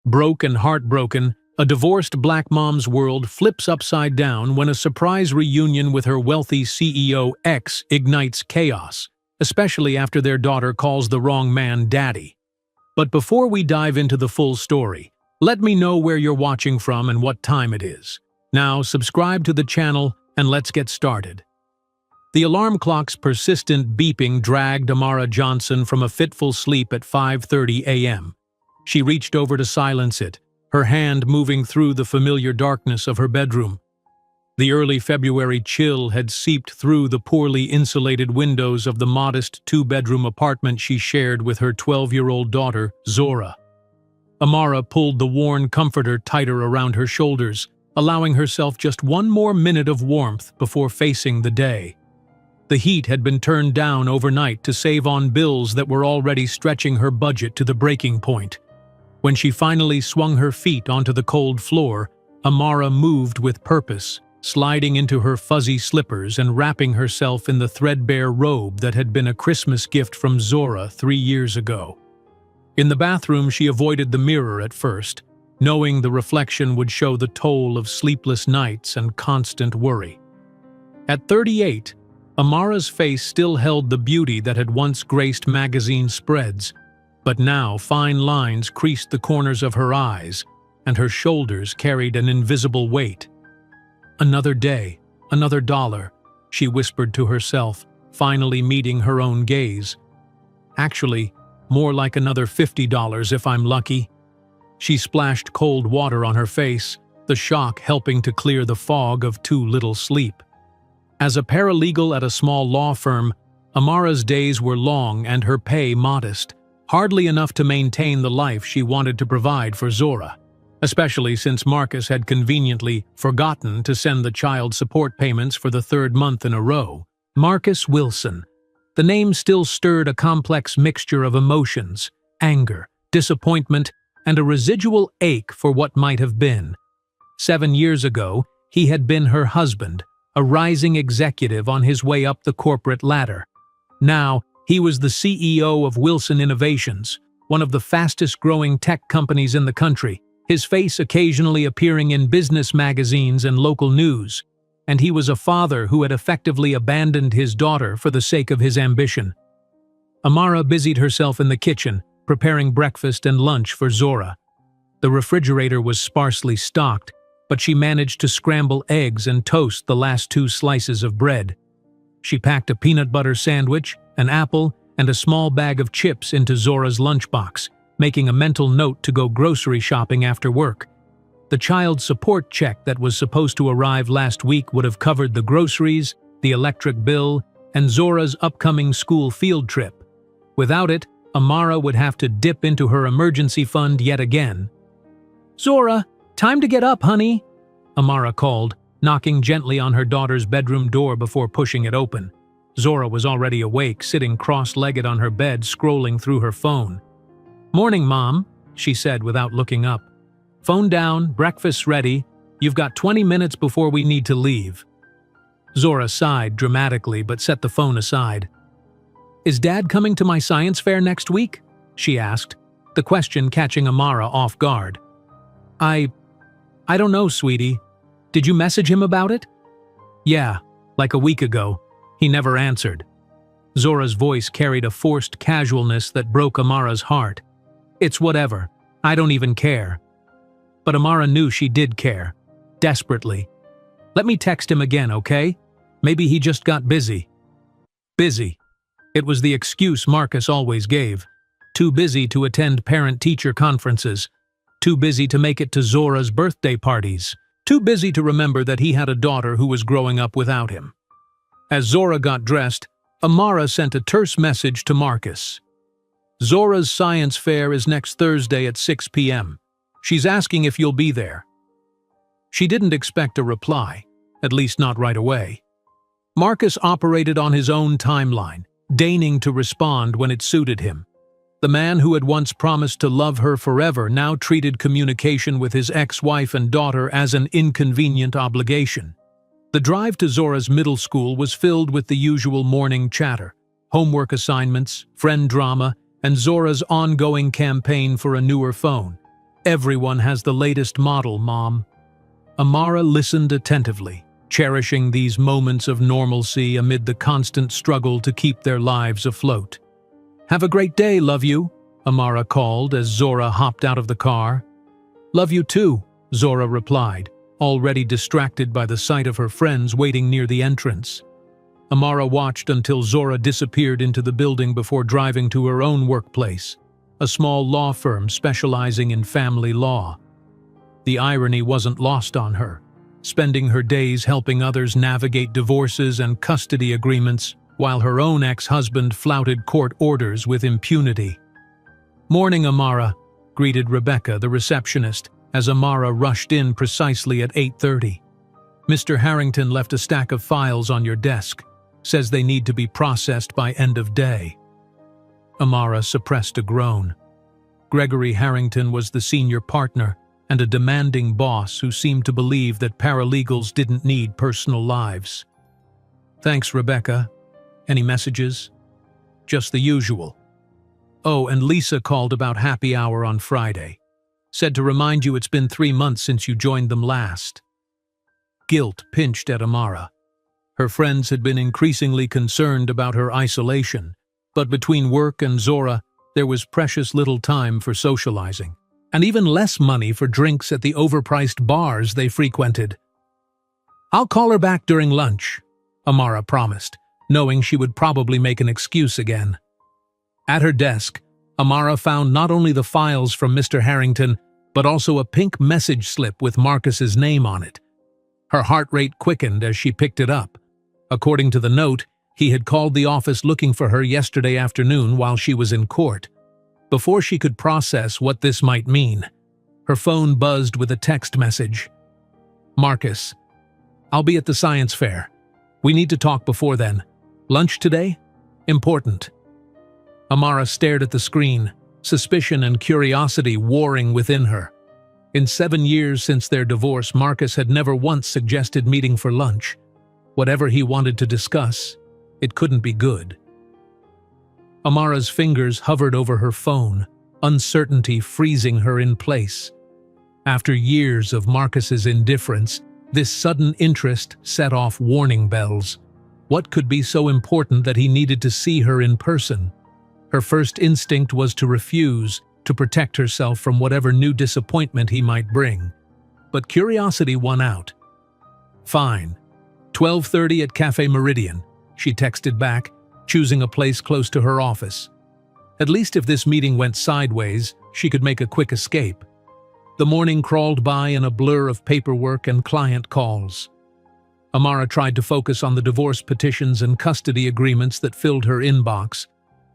Broke and heartbroken, a divorced black mom's world flips upside down when a surprise reunion with her wealthy CEO ex ignites chaos, especially after their daughter calls the wrong man daddy. But before we dive into the full story, let me know where you're watching from and what time it is. Now, subscribe to the channel and let's get started. The alarm clock's persistent beeping dragged Amara Johnson from a fitful sleep at 5:30 a.m. She reached over to silence it, her hand moving through the familiar darkness of her bedroom. The early February chill had seeped through the poorly insulated windows of the modest two-bedroom apartment she shared with her 12-year-old daughter, Zora. Amara pulled the worn comforter tighter around her shoulders, allowing herself just one more minute of warmth before facing the day. The heat had been turned down overnight to save on bills that were already stretching her budget to the breaking point. When she finally swung her feet onto the cold floor, Amara moved with purpose, sliding into her fuzzy slippers and wrapping herself in the threadbare robe that had been a Christmas gift from Zora 3 years ago. In the bathroom, she avoided the mirror at first, knowing the reflection would show the toll of sleepless nights and constant worry. At 38, Amara's face still held the beauty that had once graced magazine spreads, but now fine lines creased the corners of her eyes, and her shoulders carried an invisible weight. "Another day, another dollar," she whispered to herself, finally meeting her own gaze. "Actually, more like another $50 if I'm lucky." She splashed cold water on her face, the shock helping to clear the fog of too little sleep. As a paralegal at a small law firm, Amara's days were long and her pay modest, hardly enough to maintain the life she wanted to provide for Zora, especially since Marcus had conveniently forgotten to send the child support payments for the third month in a row. Marcus Wilson. The name still stirred a complex mixture of emotions, anger, disappointment, and a residual ache for what might have been. 7 years ago, he had been her husband, a rising executive on his way up the corporate ladder. Now, he was the CEO of Wilson Innovations, one of the fastest-growing tech companies in the country, his face occasionally appearing in business magazines and local news. And he was a father who had effectively abandoned his daughter for the sake of his ambition. Amara busied herself in the kitchen, preparing breakfast and lunch for Zora. The refrigerator was sparsely stocked, but she managed to scramble eggs and toast the last 2 slices of bread. She packed a peanut butter sandwich, an apple, and a small bag of chips into Zora's lunchbox, making a mental note to go grocery shopping after work. The child support check that was supposed to arrive last week would have covered the groceries, the electric bill, and Zora's upcoming school field trip. Without it, Amara would have to dip into her emergency fund yet again. "Zora, time to get up, honey," Amara called, knocking gently on her daughter's bedroom door before pushing it open. Zora was already awake, sitting cross-legged on her bed, scrolling through her phone. "Morning, Mom," she said without looking up. "Phone down, breakfast's ready. You've got 20 minutes before we need to leave." Zora sighed dramatically but set the phone aside. "Is Dad coming to my science fair next week?" she asked, the question catching Amara off guard. I don't know, sweetie. Did you message him about it?" "Yeah, like a week ago. He never answered." Zora's voice carried a forced casualness that broke Amara's heart. "It's whatever. I don't even care." But Amara knew she did care. Desperately. "Let me text him again, okay? Maybe he just got busy." Busy. It was the excuse Marcus always gave. Too busy to attend parent-teacher conferences. Too busy to make it to Zora's birthday parties. Too busy to remember that he had a daughter who was growing up without him. As Zora got dressed, Amara sent a terse message to Marcus. "Zora's science fair is next Thursday at 6 p.m. She's asking if you'll be there." She didn't expect a reply, at least not right away. Marcus operated on his own timeline, deigning to respond when it suited him. The man who had once promised to love her forever now treated communication with his ex-wife and daughter as an inconvenient obligation. The drive to Zora's middle school was filled with the usual morning chatter, homework assignments, friend drama, and Zora's ongoing campaign for a newer phone. Everyone has the latest model, Mom. Amara listened attentively, cherishing these moments of normalcy amid the constant struggle to keep their lives afloat. "Have a great day, love you," Amara called as Zora hopped out of the car. "Love you too," Zora replied, already distracted by the sight of her friends waiting near the entrance. Amara watched until Zora disappeared into the building before driving to her own workplace, a small law firm specializing in family law. The irony wasn't lost on her, spending her days helping others navigate divorces and custody agreements while her own ex-husband flouted court orders with impunity. "Morning, Amara," greeted Rebecca, the receptionist, as Amara rushed in precisely at 8:30. "Mr. Harrington left a stack of files on your desk. Says they need to be processed by end of day." Amara suppressed a groan. Gregory Harrington was the senior partner and a demanding boss who seemed to believe that paralegals didn't need personal lives. "Thanks, Rebecca. Any messages?" "Just the usual. Oh, and Lisa called about happy hour on Friday. Said to remind you it's been 3 months since you joined them last." Guilt pinched at Amara. Her friends had been increasingly concerned about her isolation, but between work and Zora, there was precious little time for socializing, and even less money for drinks at the overpriced bars they frequented. "I'll call her back during lunch," Amara promised, knowing she would probably make an excuse again. At her desk, Amara found not only the files from Mr. Harrington, but also a pink message slip with Marcus's name on it. Her heart rate quickened as she picked it up. According to the note, he had called the office looking for her yesterday afternoon while she was in court. Before she could process what this might mean, her phone buzzed with a text message. "Marcus, I'll be at the science fair. We need to talk before then. Lunch today? Important." Amara stared at the screen, suspicion and curiosity warring within her. In 7 years since their divorce, Marcus had never once suggested meeting for lunch. Whatever he wanted to discuss, it couldn't be good. Amara's fingers hovered over her phone, uncertainty freezing her in place. After years of Marcus's indifference, this sudden interest set off warning bells. What could be so important that he needed to see her in person? Her first instinct was to refuse, to protect herself from whatever new disappointment he might bring. But curiosity won out. "Fine. 12:30 at Cafe Meridian," she texted back, choosing a place close to her office. At least if this meeting went sideways, she could make a quick escape. The morning crawled by in a blur of paperwork and client calls. Amara tried to focus on the divorce petitions and custody agreements that filled her inbox,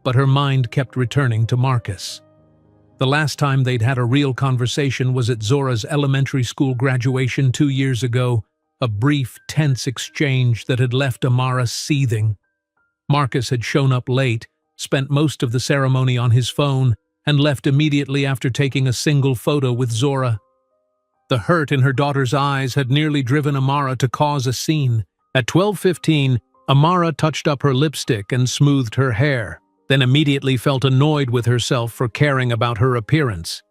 but her mind kept returning to Marcus. The last time they'd had a real conversation was at Zora's elementary school graduation 2 years ago, a brief, tense exchange that had left Amara seething. Marcus had shown up late, spent most of the ceremony on his phone, and left immediately after taking a single photo with Zora. The hurt in her daughter's eyes had nearly driven Amara to cause a scene. At 12:15, Amara touched up her lipstick and smoothed her hair, then immediately felt annoyed with herself for caring about her appearance.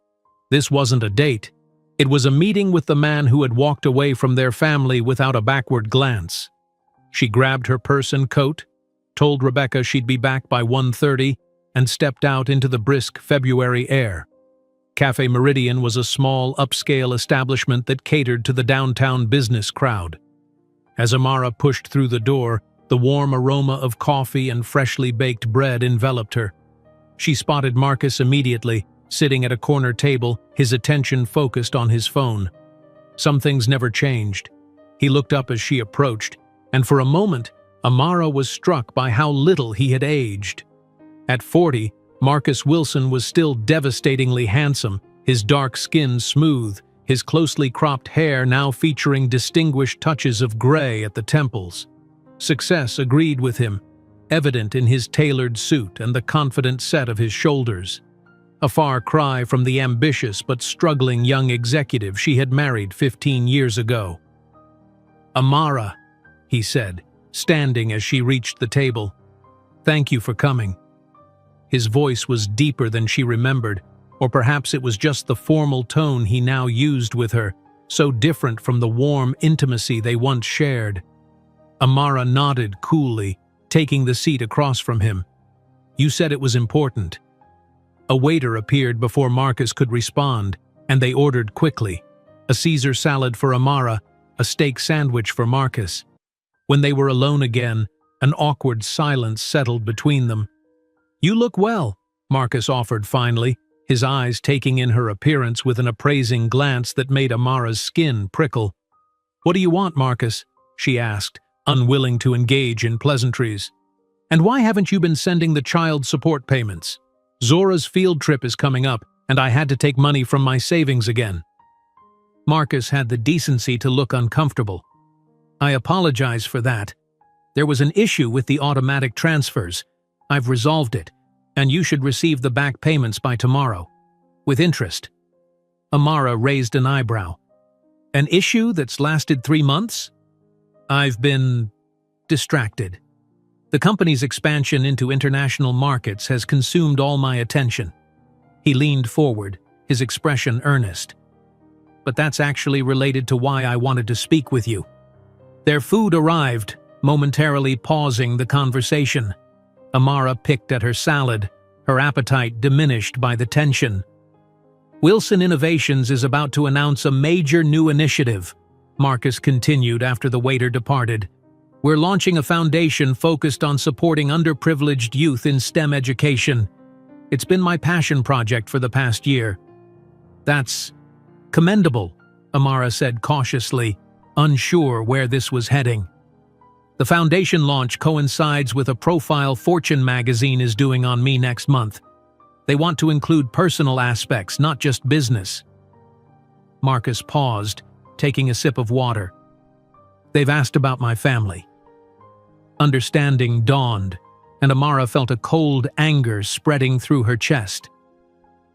This wasn't a date. It was a meeting with the man who had walked away from their family without a backward glance. She grabbed her purse and coat, told Rebecca she'd be back by 1:30, and stepped out into the brisk February air. Cafe Meridian was a small, upscale establishment that catered to the downtown business crowd. As Amara pushed through the door, the warm aroma of coffee and freshly baked bread enveloped her. She spotted Marcus immediately, sitting at a corner table, his attention focused on his phone. Some things never changed. He looked up as she approached, and for a moment, Amara was struck by how little he had aged. At 40, Marcus Wilson was still devastatingly handsome, his dark skin smooth, his closely cropped hair now featuring distinguished touches of gray at the temples. Success agreed with him, evident in his tailored suit and the confident set of his shoulders. A far cry from the ambitious but struggling young executive she had married 15 years ago. "Amara," he said, standing as she reached the table. "Thank you for coming." His voice was deeper than she remembered, Or perhaps it was just the formal tone he now used with her, so different from the warm intimacy they once shared. Amara nodded coolly, taking the seat across from him. "You said it was important." A waiter appeared before Marcus could respond, and they ordered quickly. A Caesar salad for Amara, a steak sandwich for Marcus. When they were alone again, an awkward silence settled between them. "You look well," Marcus offered finally, his eyes taking in her appearance with an appraising glance that made Amara's skin prickle. "What do you want, Marcus?" she asked, unwilling to engage in pleasantries. "And why haven't you been sending the child support payments? Zora's field trip is coming up, and I had to take money from my savings again." Marcus had the decency to look uncomfortable. "I apologize for that. There was an issue with the automatic transfers. I've resolved it, and you should receive the back payments by tomorrow. With interest." Amara raised an eyebrow. "An issue that's lasted 3 months? I've been distracted. The company's expansion into international markets has consumed all my attention." He leaned forward, his expression earnest. "But that's actually related to why I wanted to speak with you." Their food arrived, momentarily pausing the conversation. Amara picked at her salad, her appetite diminished by the tension. "Wilson Innovations is about to announce a major new initiative," Marcus continued after the waiter departed. "We're launching a foundation focused on supporting underprivileged youth in STEM education. It's been my passion project for the past year." "That's commendable," Amara said cautiously, unsure where this was heading. "The foundation launch coincides with a profile Fortune magazine is doing on me next month. They want to include personal aspects, not just business." Marcus paused, taking a sip of water. "They've asked about my family." Understanding dawned, and Amara felt a cold anger spreading through her chest.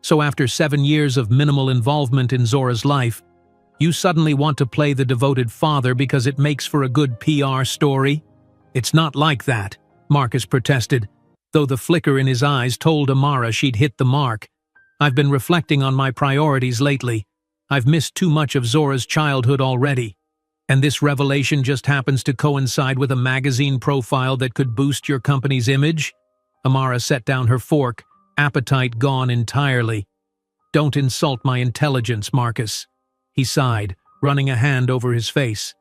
"So after 7 years of minimal involvement in Zora's life, you suddenly want to play the devoted father because it makes for a good PR story?" "It's not like that," Marcus protested, though the flicker in his eyes told Amara she'd hit the mark. "I've been reflecting on my priorities lately. I've missed too much of Zora's childhood already. And this revelation just happens to coincide with a magazine profile that could boost your company's image?" Amara set down her fork, appetite gone entirely. "Don't insult my intelligence, Marcus," he sighed, running a hand over his face.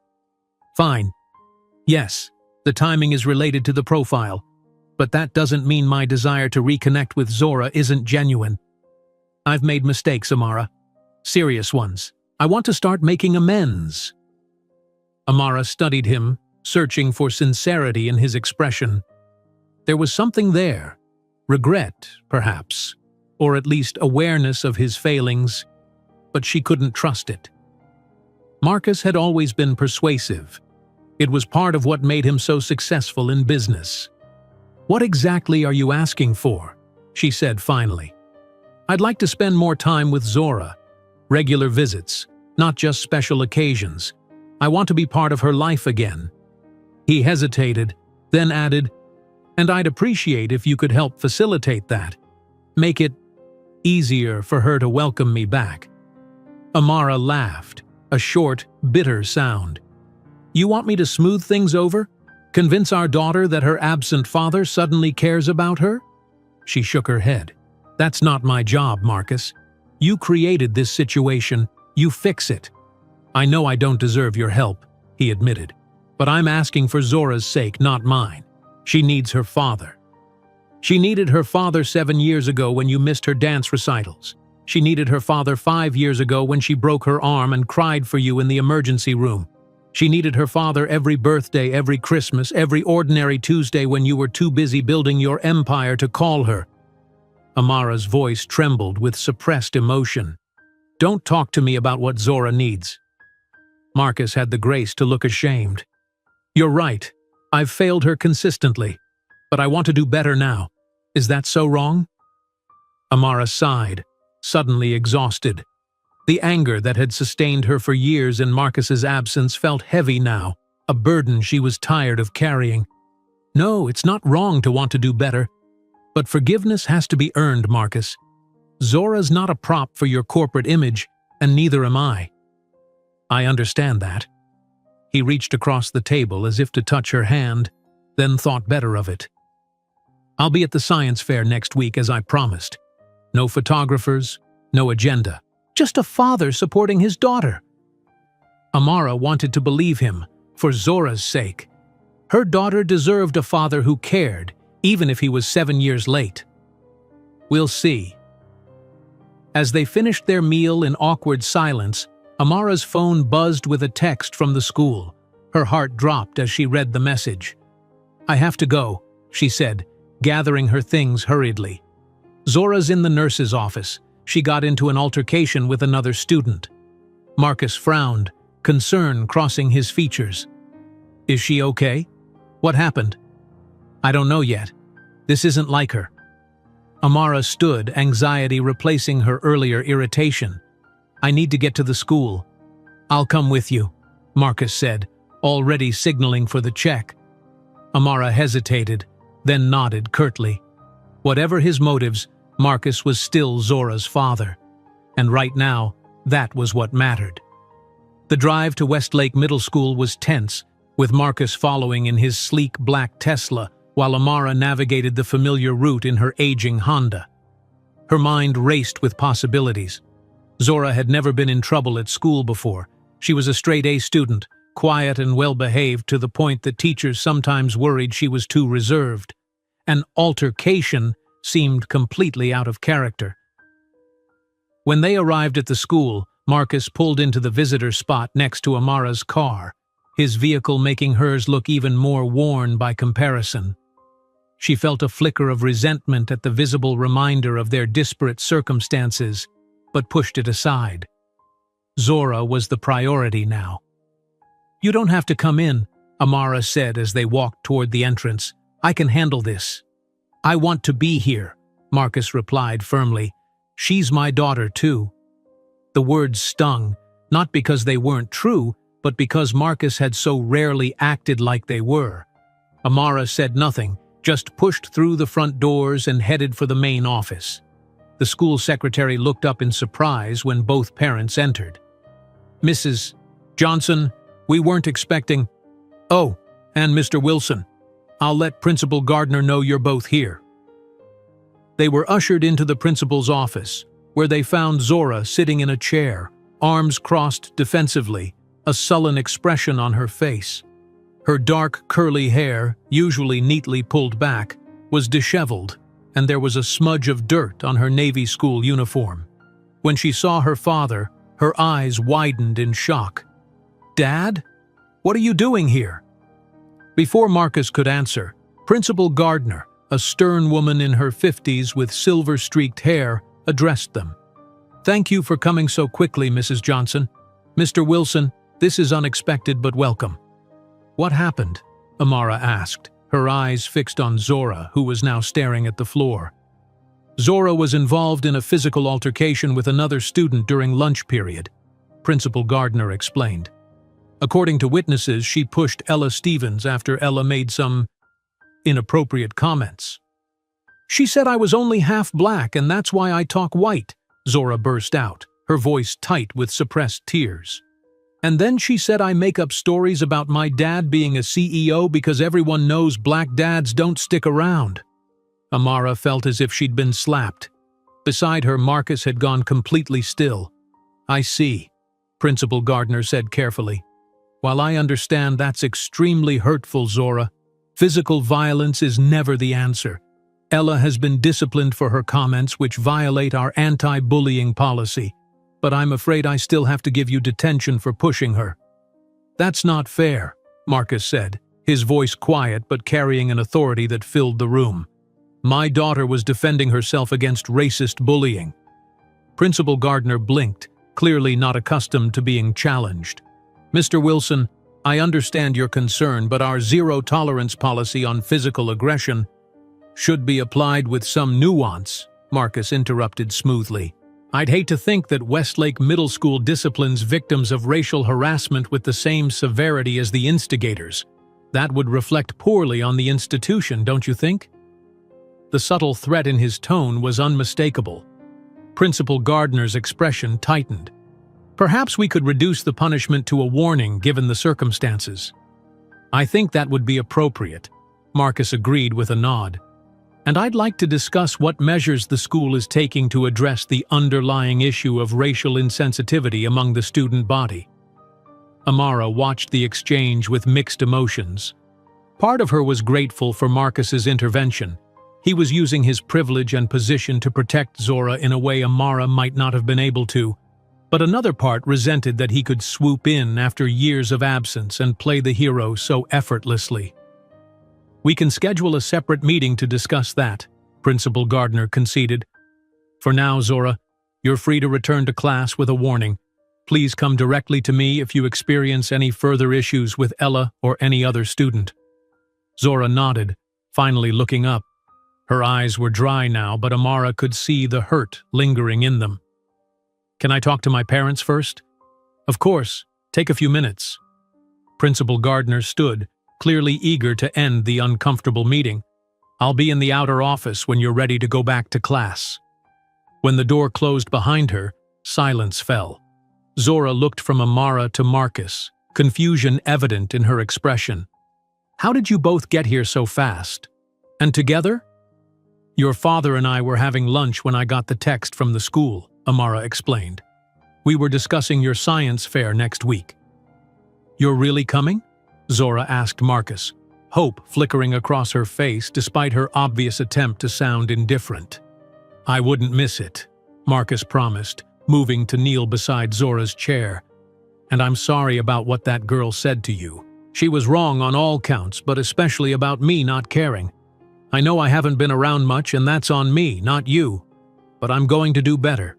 "Fine. Yes, the timing is related to the profile, but that doesn't mean my desire to reconnect with Zora isn't genuine. I've made mistakes, Amara. Serious ones. I want to start making amends." Amara studied him, searching for sincerity in his expression. There was something there. Regret, perhaps, or at least awareness of his failings, but she couldn't trust it. Marcus had always been persuasive. It was part of what made him so successful in business. "What exactly are you asking for?" she said finally. "I'd like to spend more time with Zora. Regular visits, not just special occasions. I want to be part of her life again." He hesitated, then added, "And I'd appreciate if you could help facilitate that. Make it easier for her to welcome me back." Amara laughed, a short, bitter sound. "You want me to smooth things over? Convince our daughter that her absent father suddenly cares about her?" She shook her head. "That's not my job, Marcus. You created this situation. You fix it." "I know I don't deserve your help," he admitted, "but I'm asking for Zora's sake, not mine. She needs her father. She needed her father 7 years ago when you missed her dance recitals. She needed her father 5 years ago when she broke her arm and cried for you in the emergency room. She needed her father every birthday, every Christmas, every ordinary Tuesday when you were too busy building your empire to call her." Amara's voice trembled with suppressed emotion. "Don't talk to me about what Zora needs." Marcus had the grace to look ashamed. "You're right. I've failed her consistently. But I want to do better now. Is that so wrong?" Amara sighed, suddenly exhausted. The anger that had sustained her for years in Marcus's absence felt heavy now, a burden she was tired of carrying. "No, it's not wrong to want to do better. But forgiveness has to be earned, Marcus. Zora's not a prop for your corporate image, and neither am I. I understand that. He reached across the table as if to touch her hand, then thought better of it. I'll be at the science fair next week as I promised. No photographers, no agenda, just a father supporting his daughter. Amara wanted to believe him, for Zora's sake. Her daughter deserved a father who cared, even if he was 7 years late. We'll see. As they finished their meal in awkward silence, Amara's phone buzzed with a text from the school. Her heart dropped as she read the message. I have to go, she said, gathering her things hurriedly. Zora's in the nurse's office. She got into an altercation with another student. Marcus frowned, concern crossing his features. Is she okay? What happened? I don't know yet. This isn't like her. Amara stood, anxiety replacing her earlier irritation. I need to get to the school. I'll come with you, Marcus said, already signaling for the check. Amara hesitated, then nodded curtly. Whatever his motives, Marcus was still Zora's father. And right now, that was what mattered. The drive to Westlake Middle School was tense, with Marcus following in his sleek black Tesla, while Amara navigated the familiar route in her aging Honda. Her mind raced with possibilities. Zora had never been in trouble at school before. She was a straight-A student, quiet and well-behaved to the point that teachers sometimes worried she was too reserved. An altercation seemed completely out of character. When they arrived at the school, Marcus pulled into the visitor spot next to Amara's car, his vehicle making hers look even more worn by comparison. She felt a flicker of resentment at the visible reminder of their disparate circumstances, but pushed it aside. Zora was the priority now. You don't have to come in, Amara said as they walked toward the entrance. I can handle this. I want to be here, Marcus replied firmly. She's my daughter too. The words stung, not because they weren't true, but because Marcus had so rarely acted like they were. Amara said nothing, just pushed through the front doors and headed for the main office. The school secretary looked up in surprise when both parents entered. Mrs. Johnson, we weren't expecting… Oh, and Mr. Wilson. I'll let Principal Gardner know you're both here. They were ushered into the principal's office, where they found Zora sitting in a chair, arms crossed defensively, a sullen expression on her face. Her dark, curly hair, usually neatly pulled back, was disheveled, and there was a smudge of dirt on her Navy school uniform. When she saw her father, her eyes widened in shock. Dad? What are you doing here? Before Marcus could answer, Principal Gardner, a stern woman in her 50s with silver-streaked hair, addressed them. Thank you for coming so quickly, Mrs. Johnson. Mr. Wilson, this is unexpected but welcome. What happened? Amara asked, her eyes fixed on Zora, who was now staring at the floor. Zora was involved in a physical altercation with another student during lunch period, Principal Gardner explained. According to witnesses, she pushed Ella Stevens after Ella made some inappropriate comments. She said I was only half black and that's why I talk white, Zora burst out, her voice tight with suppressed tears. And then she said I make up stories about my dad being a CEO because everyone knows black dads don't stick around. Amara felt as if she'd been slapped. Beside her, Marcus had gone completely still. I see, Principal Gardner said carefully. While I understand that's extremely hurtful, Zora, physical violence is never the answer. Ella has been disciplined for her comments which violate our anti-bullying policy, but I'm afraid I still have to give you detention for pushing her. That's not fair, Marcus said, his voice quiet but carrying an authority that filled the room. My daughter was defending herself against racist bullying. Principal Gardner blinked, clearly not accustomed to being challenged. Mr. Wilson, I understand your concern, but our zero-tolerance policy on physical aggression should be applied with some nuance, Marcus interrupted smoothly. I'd hate to think that Westlake Middle School disciplines victims of racial harassment with the same severity as the instigators. That would reflect poorly on the institution, don't you think? The subtle threat in his tone was unmistakable. Principal Gardner's expression tightened. Perhaps we could reduce the punishment to a warning given the circumstances. I think that would be appropriate, Marcus agreed with a nod. And I'd like to discuss what measures the school is taking to address the underlying issue of racial insensitivity among the student body. Amara watched the exchange with mixed emotions. Part of her was grateful for Marcus's intervention. He was using his privilege and position to protect Zora in a way Amara might not have been able to, but another part resented that he could swoop in after years of absence and play the hero so effortlessly. We can schedule a separate meeting to discuss that, Principal Gardner conceded. For now, Zora, you're free to return to class with a warning. Please come directly to me if you experience any further issues with Ella or any other student. Zora nodded, finally looking up. Her eyes were dry now, but Amara could see the hurt lingering in them. Can I talk to my parents first? Of course, take a few minutes. Principal Gardner stood, clearly eager to end the uncomfortable meeting. I'll be in the outer office when you're ready to go back to class. When the door closed behind her, silence fell. Zora looked from Amara to Marcus, confusion evident in her expression. How did you both get here so fast? And together? Your father and I were having lunch when I got the text from the school, Amara explained. We were discussing your science fair next week. You're really coming? Zora asked Marcus, hope flickering across her face despite her obvious attempt to sound indifferent. I wouldn't miss it, Marcus promised, moving to kneel beside Zora's chair. And I'm sorry about what that girl said to you. She was wrong on all counts, but especially about me not caring. I know I haven't been around much, and that's on me, not you. But I'm going to do better.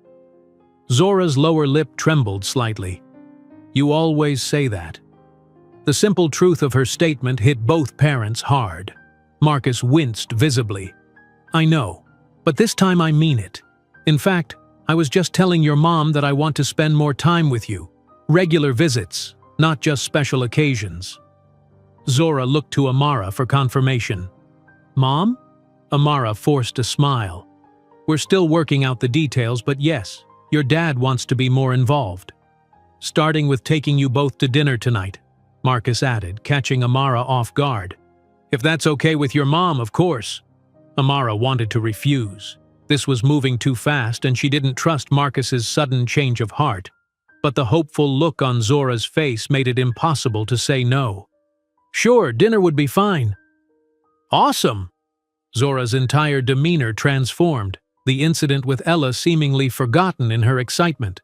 Zora's lower lip trembled slightly. You always say that. The simple truth of her statement hit both parents hard. Marcus winced visibly. I know, but this time I mean it. In fact, I was just telling your mom that I want to spend more time with you. Regular visits, not just special occasions. Zora looked to Amara for confirmation. Mom? Amara forced a smile. We're still working out the details, but yes, your dad wants to be more involved. Starting with taking you both to dinner tonight, Marcus added, catching Amara off guard. If that's okay with your mom, of course. Amara wanted to refuse. This was moving too fast and she didn't trust Marcus's sudden change of heart. But the hopeful look on Zora's face made it impossible to say no. Sure, dinner would be fine. Awesome! Zora's entire demeanor transformed, the incident with Ella seemingly forgotten in her excitement.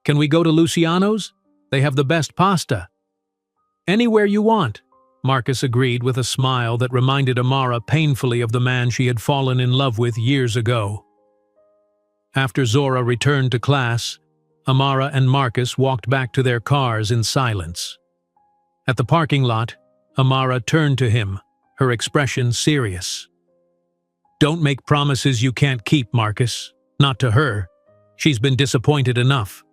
Can we go to Luciano's? They have the best pasta. Anywhere you want, Marcus agreed with a smile that reminded Amara painfully of the man she had fallen in love with years ago. After Zora returned to class, Amara and Marcus walked back to their cars in silence. At the parking lot, Amara turned to him, her expression serious. Don't make promises you can't keep, Marcus. Not to her. She's been disappointed enough.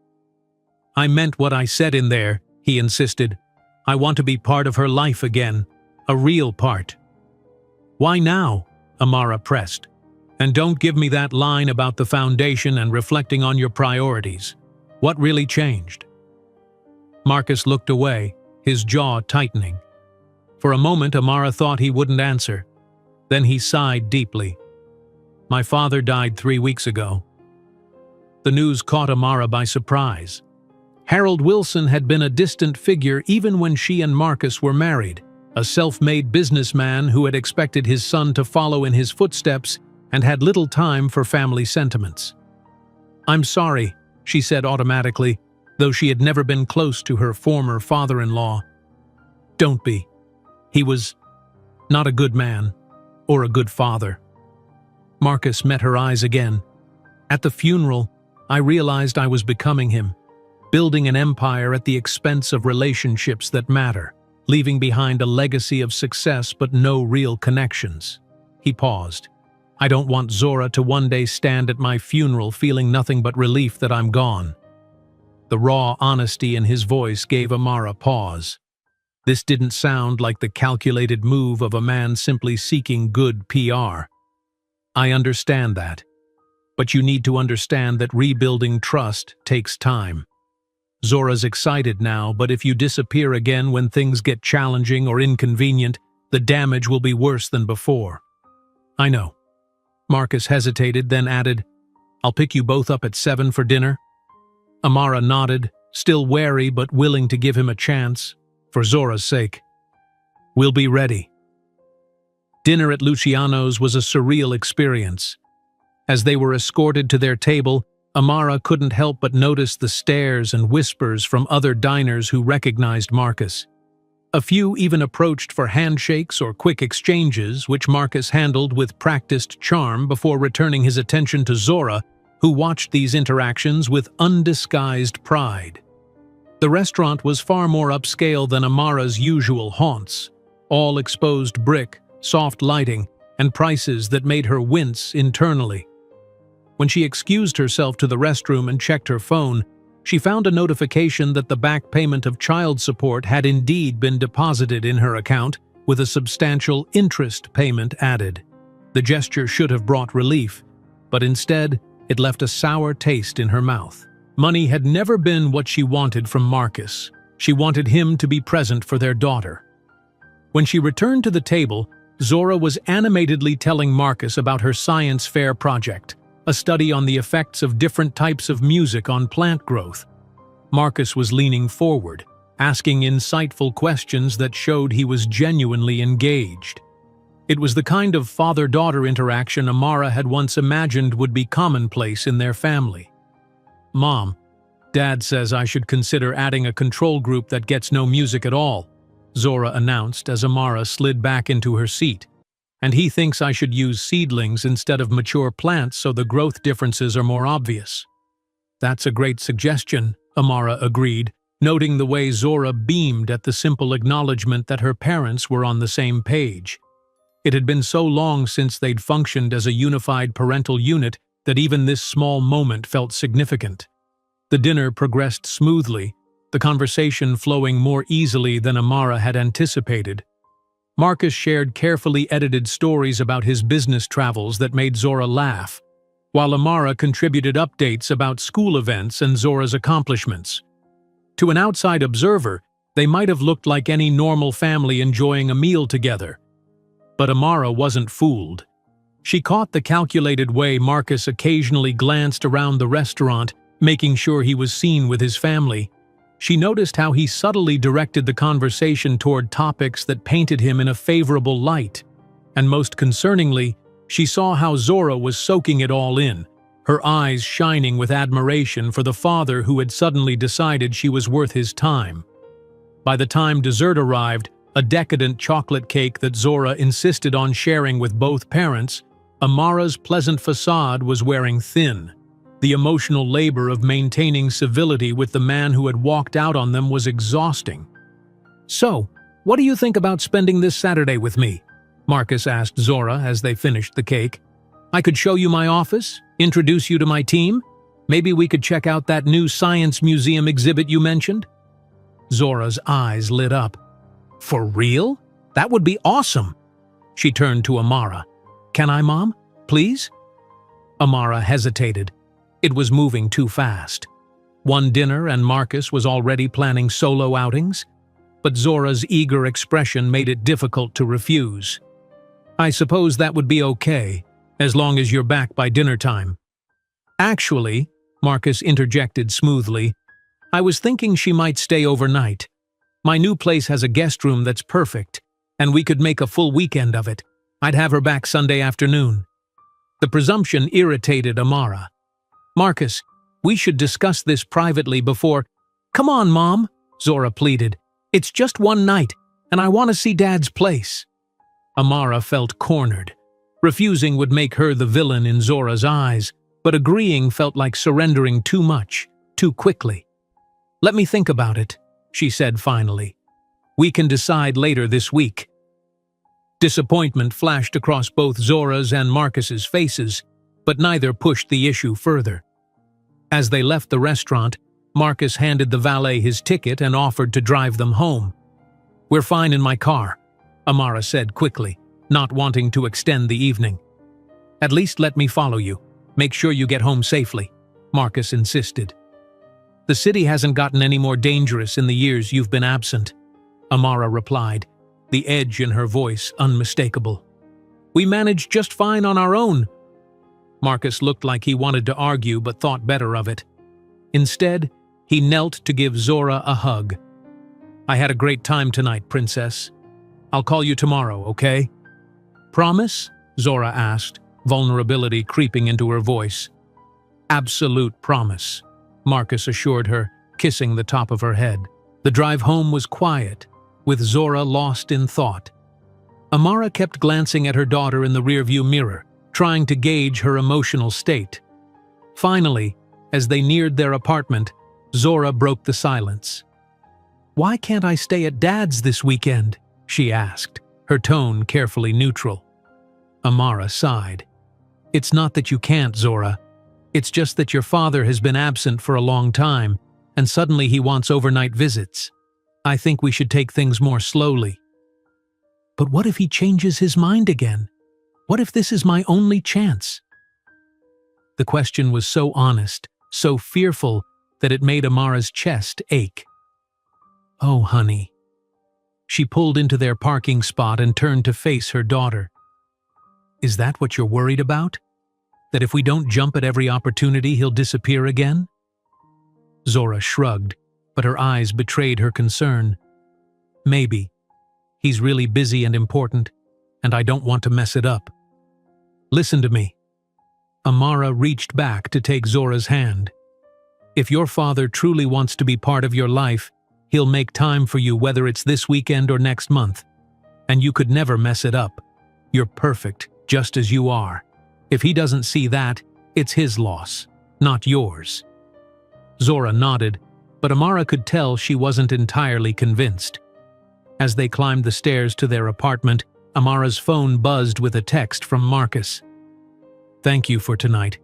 I meant what I said in there, he insisted. I want to be part of her life again, a real part. Why now? Amara pressed. And don't give me that line about the foundation and reflecting on your priorities. What really changed? Marcus looked away, his jaw tightening. For a moment, Amara thought he wouldn't answer. Then he sighed deeply. My father died 3 weeks ago. The news caught Amara by surprise. Harold Wilson had been a distant figure even when she and Marcus were married, a self-made businessman who had expected his son to follow in his footsteps and had little time for family sentiments. I'm sorry, she said automatically, though she had never been close to her former father-in-law. Don't be. He was not a good man or a good father. Marcus met her eyes again. At the funeral, I realized I was becoming him, building an empire at the expense of relationships that matter, leaving behind a legacy of success but no real connections. He paused. I don't want Zora to one day stand at my funeral feeling nothing but relief that I'm gone. The raw honesty in his voice gave Amara pause. This didn't sound like the calculated move of a man simply seeking good PR. I understand that. but you need to understand that rebuilding trust takes time. Zora's excited now, but if you disappear again when things get challenging or inconvenient, the damage will be worse than before. I know. Marcus hesitated, then added, I'll pick you both up at 7 for dinner. Amara nodded, still wary but willing to give him a chance, for Zora's sake. We'll be ready. Dinner at Luciano's was a surreal experience. As they were escorted to their table, Amara couldn't help but notice the stares and whispers from other diners who recognized Marcus. A few even approached for handshakes or quick exchanges, which Marcus handled with practiced charm before returning his attention to Zora, who watched these interactions with undisguised pride. The restaurant was far more upscale than Amara's usual haunts, all exposed brick, soft lighting, and prices that made her wince internally. When she excused herself to the restroom and checked her phone, she found a notification that the back payment of child support had indeed been deposited in her account, with a substantial interest payment added. The gesture should have brought relief, but instead, it left a sour taste in her mouth. Money had never been what she wanted from Marcus. She wanted him to be present for their daughter. When she returned to the table, Zora was animatedly telling Marcus about her science fair project, a study on the effects of different types of music on plant growth. Marcus was leaning forward, asking insightful questions that showed he was genuinely engaged. It was the kind of father-daughter interaction Amara had once imagined would be commonplace in their family. Mom, Dad says I should consider adding a control group that gets no music at all, Zora announced as Amara slid back into her seat. And he thinks I should use seedlings instead of mature plants so the growth differences are more obvious. That's a great suggestion, Amara agreed, noting the way Zora beamed at the simple acknowledgement that her parents were on the same page. It had been so long since they'd functioned as a unified parental unit that even this small moment felt significant. The dinner progressed smoothly, the conversation flowing more easily than Amara had anticipated. Marcus shared carefully edited stories about his business travels that made Zora laugh, while Amara contributed updates about school events and Zora's accomplishments. To an outside observer, they might have looked like any normal family enjoying a meal together. But Amara wasn't fooled. She caught the calculated way Marcus occasionally glanced around the restaurant, making sure he was seen with his family. She noticed how he subtly directed the conversation toward topics that painted him in a favorable light. And most concerningly, she saw how Zora was soaking it all in, her eyes shining with admiration for the father who had suddenly decided she was worth his time. By the time dessert arrived, a decadent chocolate cake that Zora insisted on sharing with both parents, Amara's pleasant facade was wearing thin. The emotional labor of maintaining civility with the man who had walked out on them was exhausting. So, what do you think about spending this Saturday with me? Marcus asked Zora as they finished the cake. I could show you my office, introduce you to my team. Maybe we could check out that new science museum exhibit you mentioned. Zora's eyes lit up. For real? That would be awesome. She turned to Amara. Can I, Mom? Please? Amara hesitated. It was moving too fast. One dinner and Marcus was already planning solo outings, but Zora's eager expression made it difficult to refuse. I suppose that would be okay, as long as you're back by dinner time. Actually, Marcus interjected smoothly, I was thinking she might stay overnight. My new place has a guest room that's perfect, and we could make a full weekend of it. I'd have her back Sunday afternoon. The presumption irritated Amara. Marcus, we should discuss this privately before— Come on, Mom, Zora pleaded. It's just one night, and I want to see Dad's place. Amara felt cornered. Refusing would make her the villain in Zora's eyes, but agreeing felt like surrendering too much, too quickly. Let me think about it, she said finally. We can decide later this week. Disappointment flashed across both Zora's and Marcus's faces, but neither pushed the issue further. As they left the restaurant, Marcus handed the valet his ticket and offered to drive them home. We're fine in my car, Amara said quickly, not wanting to extend the evening. At least let me follow you. Make sure you get home safely, Marcus insisted. The city hasn't gotten any more dangerous in the years you've been absent, Amara replied, the edge in her voice unmistakable. We managed just fine on our own. Marcus looked like he wanted to argue but thought better of it. Instead, he knelt to give Zora a hug. I had a great time tonight, Princess. I'll call you tomorrow, okay? Promise? Zora asked, vulnerability creeping into her voice. Absolute promise, Marcus assured her, kissing the top of her head. The drive home was quiet, with Zora lost in thought. Amara kept glancing at her daughter in the rearview mirror, trying to gauge her emotional state. Finally, as they neared their apartment, Zora broke the silence. Why can't I stay at Dad's this weekend? She asked, her tone carefully neutral. Amara sighed. It's not that you can't, Zora. It's just that your father has been absent for a long time, and suddenly he wants overnight visits. I think we should take things more slowly. But what if he changes his mind again? What if this is my only chance? The question was so honest, so fearful, that it made Amara's chest ache. Oh, honey. She pulled into their parking spot and turned to face her daughter. Is that what you're worried about? That if we don't jump at every opportunity, he'll disappear again? Zora shrugged, but her eyes betrayed her concern. Maybe. He's really busy and important, and I don't want to mess it up. Listen to me. Amara reached back to take Zora's hand. If your father truly wants to be part of your life, he'll make time for you whether it's this weekend or next month. And you could never mess it up. You're perfect, just as you are. If he doesn't see that, it's his loss, not yours. Zora nodded, but Amara could tell she wasn't entirely convinced. As they climbed the stairs to their apartment, Amara's phone buzzed with a text from Marcus. Thank you for tonight.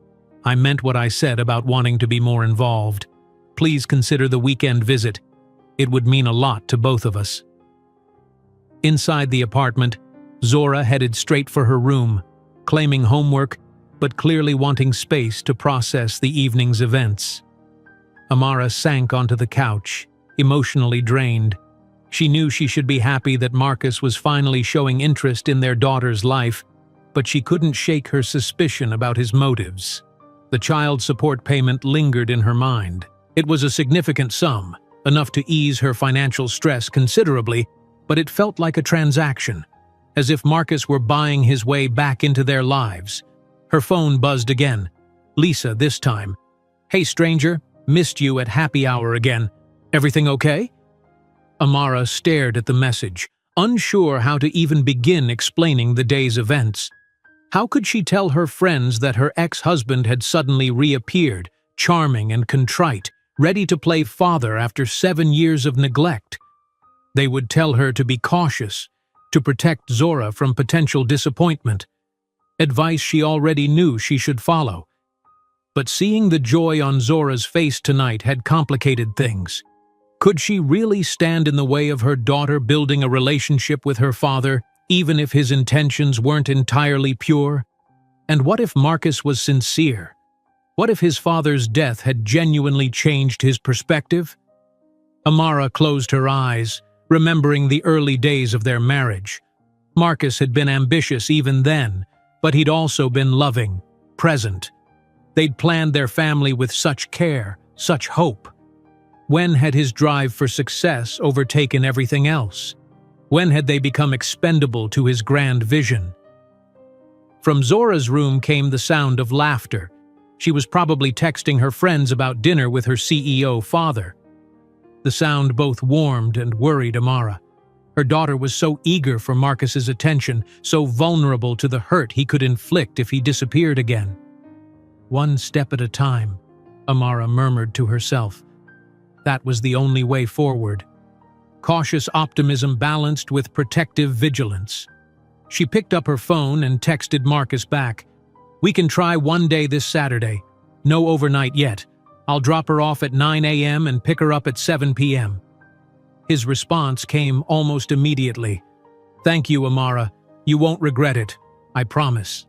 I meant what I said about wanting to be more involved. Please consider the weekend visit. It would mean a lot to both of us. Inside the apartment, Zora headed straight for her room, claiming homework, but clearly wanting space to process the evening's events. Amara sank onto the couch, emotionally drained. She knew she should be happy that Marcus was finally showing interest in their daughter's life, but she couldn't shake her suspicion about his motives. The child support payment lingered in her mind. It was a significant sum, enough to ease her financial stress considerably, but it felt like a transaction, as if Marcus were buying his way back into their lives. Her phone buzzed again. Lisa this time. Hey stranger, missed you at happy hour again. Everything okay? Amara stared at the message, unsure how to even begin explaining the day's events. How could she tell her friends that her ex-husband had suddenly reappeared, charming and contrite, ready to play father after 7 years of neglect? They would tell her to be cautious, to protect Zora from potential disappointment. Advice she already knew she should follow. But seeing the joy on Zora's face tonight had complicated things. Could she really stand in the way of her daughter building a relationship with her father, even if his intentions weren't entirely pure? And what if Marcus was sincere? What if his father's death had genuinely changed his perspective? Amara closed her eyes, remembering the early days of their marriage. Marcus had been ambitious even then, but he'd also been loving, present. They'd planned their family with such care, such hope. When had his drive for success overtaken everything else? When had they become expendable to his grand vision? From Zora's room came the sound of laughter. She was probably texting her friends about dinner with her CEO father. The sound both warmed and worried Amara. Her daughter was so eager for Marcus's attention, so vulnerable to the hurt he could inflict if he disappeared again. One step at a time, Amara murmured to herself. That was the only way forward. Cautious optimism balanced with protective vigilance. She picked up her phone and texted Marcus back. We can try one day this Saturday. No overnight yet. I'll drop her off at 9 a.m. and pick her up at 7 p.m. His response came almost immediately. Thank you, Amara. You won't regret it. I promise.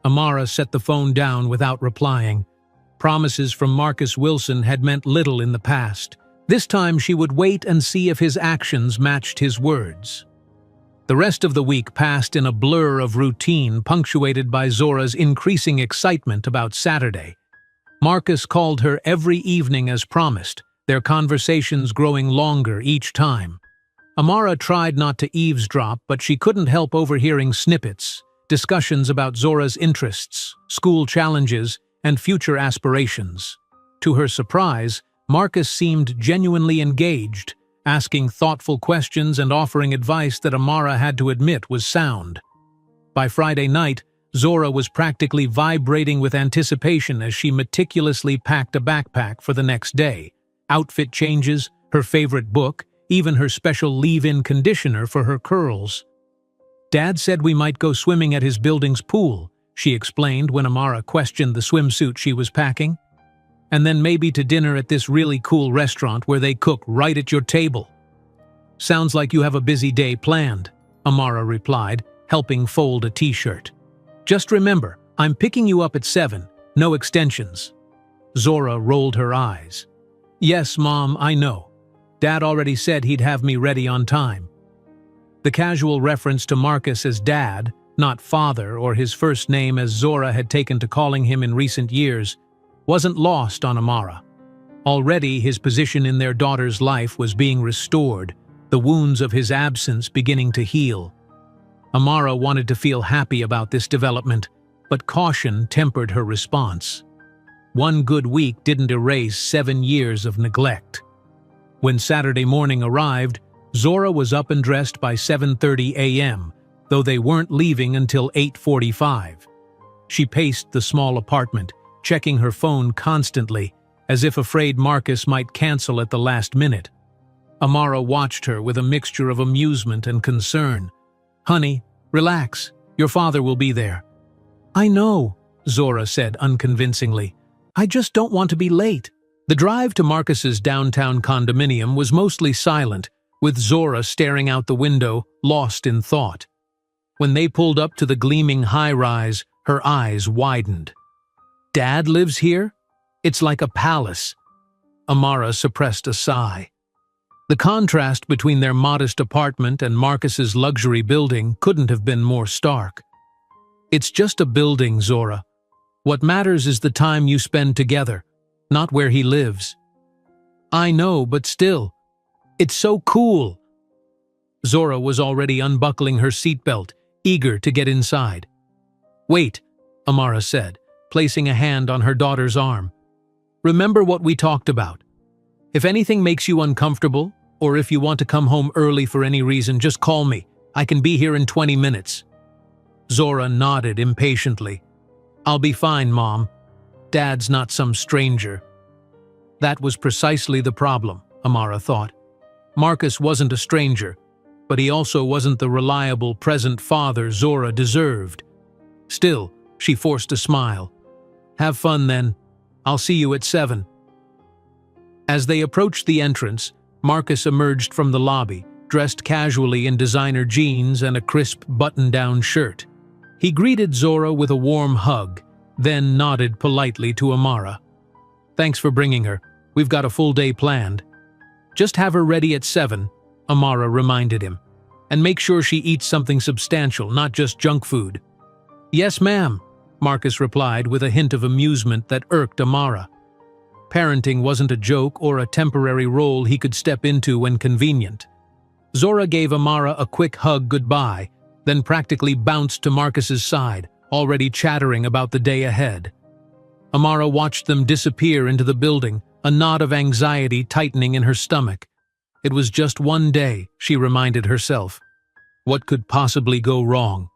Amara set the phone down without replying. Promises from Marcus Wilson had meant little in the past. This time she would wait and see if his actions matched his words. The rest of the week passed in a blur of routine, punctuated by Zora's increasing excitement about Saturday. Marcus called her every evening as promised, their conversations growing longer each time. Amara tried not to eavesdrop, but she couldn't help overhearing snippets, discussions about Zora's interests, school challenges, and future aspirations. To her surprise, Marcus seemed genuinely engaged, asking thoughtful questions and offering advice that Amara had to admit was sound. By Friday night, Zora was practically vibrating with anticipation as she meticulously packed a backpack for the next day. Outfit changes, her favorite book, even her special leave-in conditioner for her curls. "Dad said we might go swimming at his building's pool," she explained when Amara questioned the swimsuit she was packing. "And then maybe to dinner at this really cool restaurant where they cook right at your table." "Sounds like you have a busy day planned," Amara replied, helping fold a t-shirt. "Just remember, I'm picking you up at 7, no extensions." Zora rolled her eyes. "Yes, Mom, I know. Dad already said he'd have me ready on time." The casual reference to Marcus as Dad, not Father or his first name as Zora had taken to calling him in recent years, wasn't lost on Amara. Already his position in their daughter's life was being restored, the wounds of his absence beginning to heal. Amara wanted to feel happy about this development, but caution tempered her response. One good week didn't erase 7 years of neglect. When Saturday morning arrived, Zora was up and dressed by 7:30 a.m., though they weren't leaving until 8:45. She paced the small apartment, checking her phone constantly, as if afraid Marcus might cancel at the last minute. Amara watched her with a mixture of amusement and concern. "Honey, relax. Your father will be there." "I know," Zora said unconvincingly. "I just don't want to be late." The drive to Marcus's downtown condominium was mostly silent, with Zora staring out the window, lost in thought. When they pulled up to the gleaming high-rise, her eyes widened. "Dad lives here? It's like a palace." Amara suppressed a sigh. The contrast between their modest apartment and Marcus's luxury building couldn't have been more stark. "It's just a building, Zora. What matters is the time you spend together, not where he lives." "I know, but still. It's so cool." Zora was already unbuckling her seatbelt, eager to get inside. "Wait," Amara said, placing a hand on her daughter's arm. "Remember what we talked about. If anything makes you uncomfortable, or if you want to come home early for any reason, just call me. I can be here in 20 minutes. Zora nodded impatiently. "I'll be fine, Mom. Dad's not some stranger." That was precisely the problem, Amara thought. Marcus wasn't a stranger, but he also wasn't the reliable, present father Zora deserved. Still, she forced a smile. "Have fun then. I'll see you at 7. As they approached the entrance, Marcus emerged from the lobby, dressed casually in designer jeans and a crisp button-down shirt. He greeted Zora with a warm hug, then nodded politely to Amara. "Thanks for bringing her. We've got a full day planned." "Just have her ready at 7, Amara reminded him. "And make sure she eats something substantial, not just junk food." "Yes, ma'am," Marcus replied with a hint of amusement that irked Amara. Parenting wasn't a joke or a temporary role he could step into when convenient. Zora gave Amara a quick hug goodbye, then practically bounced to Marcus's side, already chattering about the day ahead. Amara watched them disappear into the building, a knot of anxiety tightening in her stomach. It was just one day, she reminded herself. What could possibly go wrong?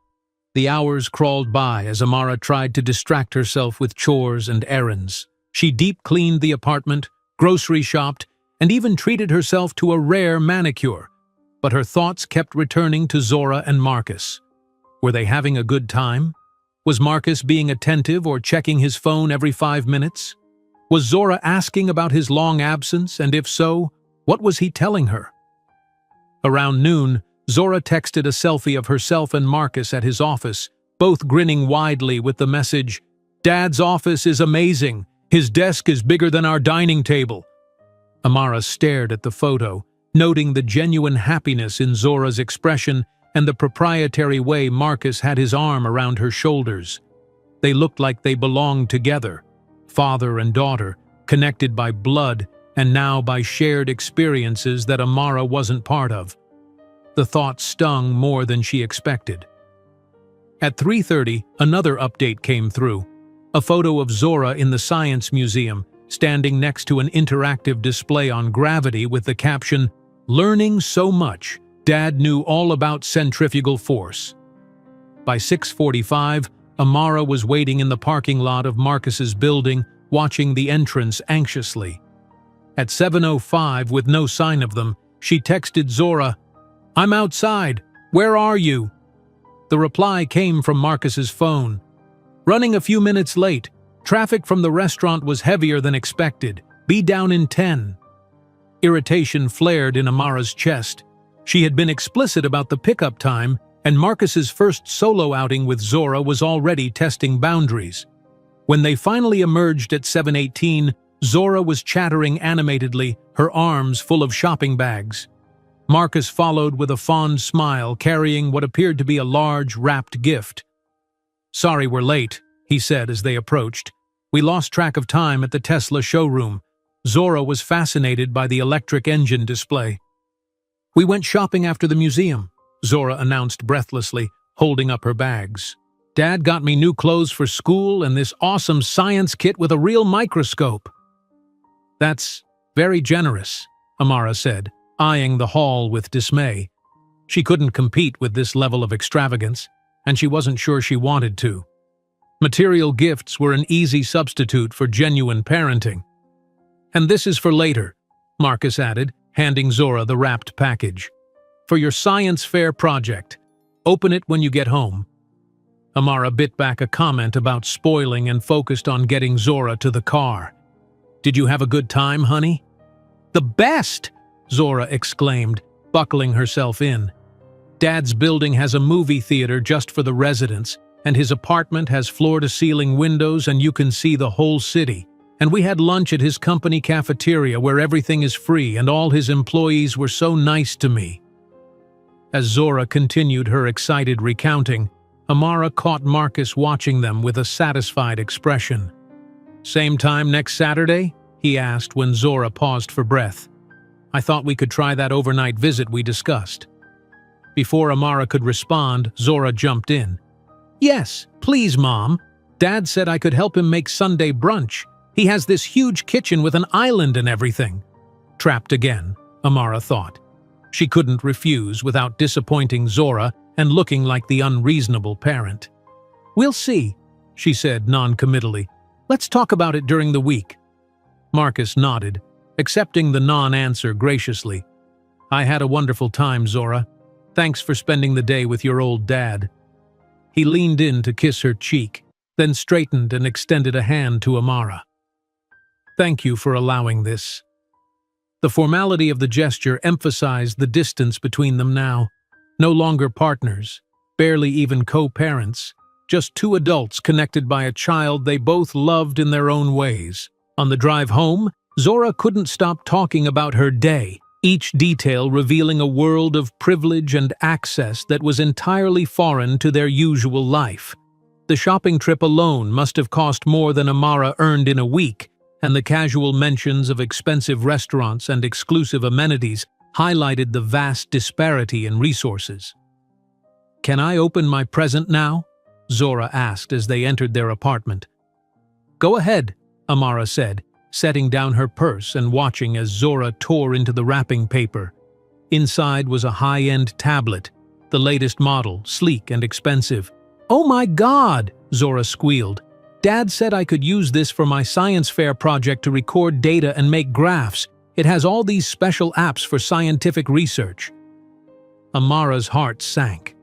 The hours crawled by as Amara tried to distract herself with chores and errands. She deep-cleaned the apartment, grocery shopped, and even treated herself to a rare manicure. But her thoughts kept returning to Zora and Marcus. Were they having a good time? Was Marcus being attentive or checking his phone every 5 minutes? Was Zora asking about his long absence, and if so, what was he telling her? Around noon, Zora texted a selfie of herself and Marcus at his office, both grinning widely with the message, "Dad's office is amazing. His desk is bigger than our dining table." Amara stared at the photo, noting the genuine happiness in Zora's expression and the proprietary way Marcus had his arm around her shoulders. They looked like they belonged together, father and daughter, connected by blood and now by shared experiences that Amara wasn't part of. The thought stung more than she expected. At 3:30, another update came through. A photo of Zora in the Science Museum, standing next to an interactive display on gravity with the caption, "Learning so much, Dad knew all about centrifugal force." By 6:45, Amara was waiting in the parking lot of Marcus's building, watching the entrance anxiously. At 7:05, with no sign of them, she texted Zora, "I'm outside. Where are you?" The reply came from Marcus's phone. "Running a few minutes late. Traffic from the restaurant was heavier than expected. Be down in 10. Irritation flared in Amara's chest. She had been explicit about the pickup time, and Marcus's first solo outing with Zora was already testing boundaries. When they finally emerged at 7:18, Zora was chattering animatedly, her arms full of shopping bags. Marcus followed with a fond smile, carrying what appeared to be a large, wrapped gift. "Sorry we're late," he said as they approached. "We lost track of time at the Tesla showroom." Zora was fascinated by the electric engine display. "We went shopping after the museum," Zora announced breathlessly, holding up her bags. "Dad got me new clothes for school and this awesome science kit with a real microscope." "That's very generous," Amara said, eyeing the haul with dismay. She couldn't compete with this level of extravagance, and she wasn't sure she wanted to. Material gifts were an easy substitute for genuine parenting. "And this is for later," Marcus added, handing Zora the wrapped package. "For your science fair project. Open it when you get home." Amara bit back a comment about spoiling and focused on getting Zora to the car. "Did you have a good time, honey?" "The best!" Zora exclaimed, buckling herself in. "Dad's building has a movie theater just for the residents, and his apartment has floor-to-ceiling windows and you can see the whole city. And we had lunch at his company cafeteria where everything is free and all his employees were so nice to me." As Zora continued her excited recounting, Amara caught Marcus watching them with a satisfied expression. "Same time next Saturday?" he asked when Zora paused for breath. "I thought we could try that overnight visit we discussed." Before Amara could respond, Zora jumped in. "Yes, please, Mom. Dad said I could help him make Sunday brunch. He has this huge kitchen with an island and everything." Trapped again, Amara thought. She couldn't refuse without disappointing Zora and looking like the unreasonable parent. "We'll see," she said non-committally. "Let's talk about it during the week." Marcus nodded, accepting the non-answer graciously. "I had a wonderful time, Zora. Thanks for spending the day with your old dad." He leaned in to kiss her cheek, then straightened and extended a hand to Amara. "Thank you for allowing this." The formality of the gesture emphasized the distance between them now. No longer partners, barely even co-parents, just two adults connected by a child they both loved in their own ways. On the drive home, Zora couldn't stop talking about her day, each detail revealing a world of privilege and access that was entirely foreign to their usual life. The shopping trip alone must have cost more than Amara earned in a week, and the casual mentions of expensive restaurants and exclusive amenities highlighted the vast disparity in resources. "Can I open my present now?" Zora asked as they entered their apartment. "Go ahead," Amara said, setting down her purse and watching as Zora tore into the wrapping paper. Inside was a high-end tablet, the latest model, sleek and expensive. "Oh my God!" Zora squealed. "Dad said I could use this for my science fair project to record data and make graphs. It has all these special apps for scientific research." Amara's heart sank.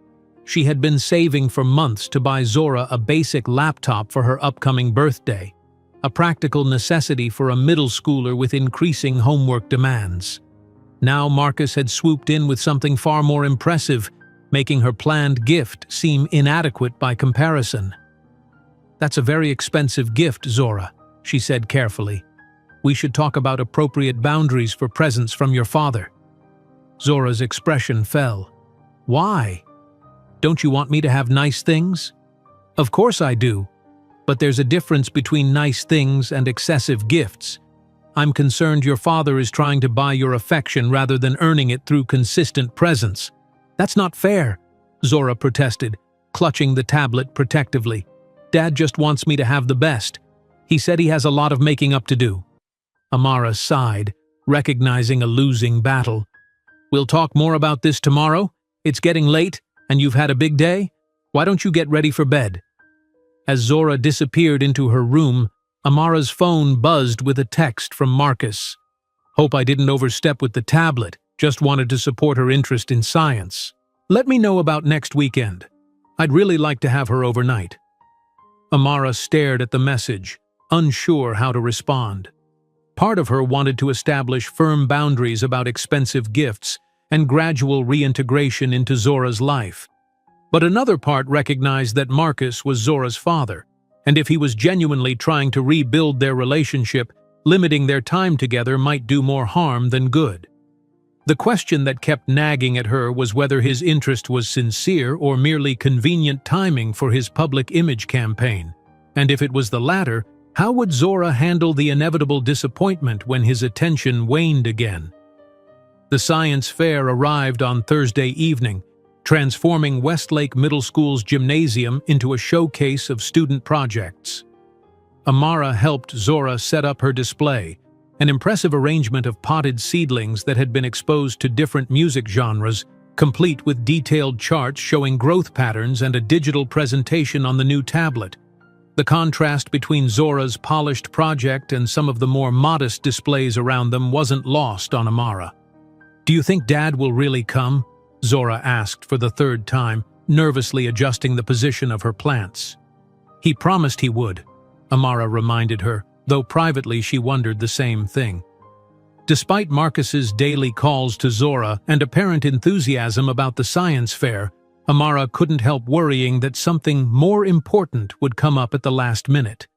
She had been saving for months to buy Zora a basic laptop for her upcoming birthday, a practical necessity for a middle schooler with increasing homework demands. Now Marcus had swooped in with something far more impressive, making her planned gift seem inadequate by comparison. "That's a very expensive gift, Zora," she said carefully. "We should talk about appropriate boundaries for presents from your father." Zora's expression fell. "Why? Don't you want me to have nice things?" "Of course I do. But there's a difference between nice things and excessive gifts. I'm concerned your father is trying to buy your affection rather than earning it through consistent presents." "That's not fair," Zora protested, clutching the tablet protectively. "Dad just wants me to have the best. He said he has a lot of making up to do." Amara sighed, recognizing a losing battle. "We'll talk more about this tomorrow. It's getting late, and you've had a big day. Why don't you get ready for bed?" As Zora disappeared into her room, Amara's phone buzzed with a text from Marcus. "Hope I didn't overstep with the tablet. Just wanted to support her interest in science. Let me know about next weekend. I'd really like to have her overnight." Amara stared at the message, unsure how to respond. Part of her wanted to establish firm boundaries about expensive gifts and gradual reintegration into Zora's life. But another part recognized that Marcus was Zora's father, and if he was genuinely trying to rebuild their relationship, limiting their time together might do more harm than good. The question that kept nagging at her was whether his interest was sincere or merely convenient timing for his public image campaign, and if it was the latter, how would Zora handle the inevitable disappointment when his attention waned again? The science fair arrived on Thursday evening, transforming Westlake Middle School's gymnasium into a showcase of student projects. Amara helped Zora set up her display, an impressive arrangement of potted seedlings that had been exposed to different music genres, complete with detailed charts showing growth patterns and a digital presentation on the new tablet. The contrast between Zora's polished project and some of the more modest displays around them wasn't lost on Amara. "Do you think Dad will really come?" Zora asked for the third time, nervously adjusting the position of her plants. "He promised he would," Amara reminded her, though privately she wondered the same thing. Despite Marcus's daily calls to Zora and apparent enthusiasm about the science fair, Amara couldn't help worrying that something more important would come up at the last minute.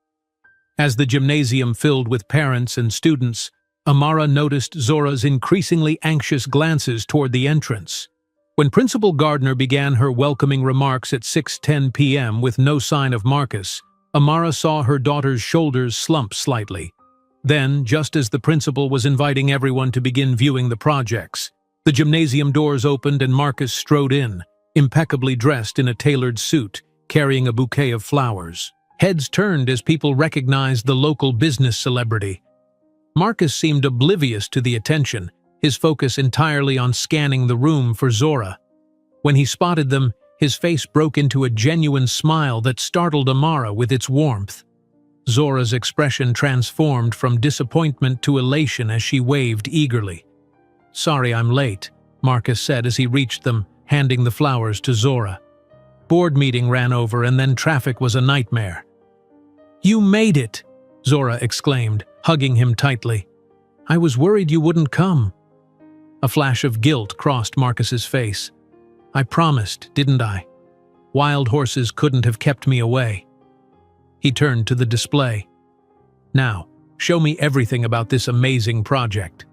As the gymnasium filled with parents and students, Amara noticed Zora's increasingly anxious glances toward the entrance. When Principal Gardner began her welcoming remarks at 6:10 p.m. with no sign of Marcus, Amara saw her daughter's shoulders slump slightly. Then, just as the principal was inviting everyone to begin viewing the projects, the gymnasium doors opened and Marcus strode in, impeccably dressed in a tailored suit, carrying a bouquet of flowers. Heads turned as people recognized the local business celebrity. Marcus seemed oblivious to the attention, his focus entirely on scanning the room for Zora. When he spotted them, his face broke into a genuine smile that startled Amara with its warmth. Zora's expression transformed from disappointment to elation as she waved eagerly. "Sorry I'm late," Marcus said as he reached them, handing the flowers to Zora. "Board meeting ran over and then traffic was a nightmare." "You made it!" Zora exclaimed, hugging him tightly. "I was worried you wouldn't come." A flash of guilt crossed Marcus's face. "I promised, didn't I? Wild horses couldn't have kept me away." He turned to the display. "Now, show me everything about this amazing project."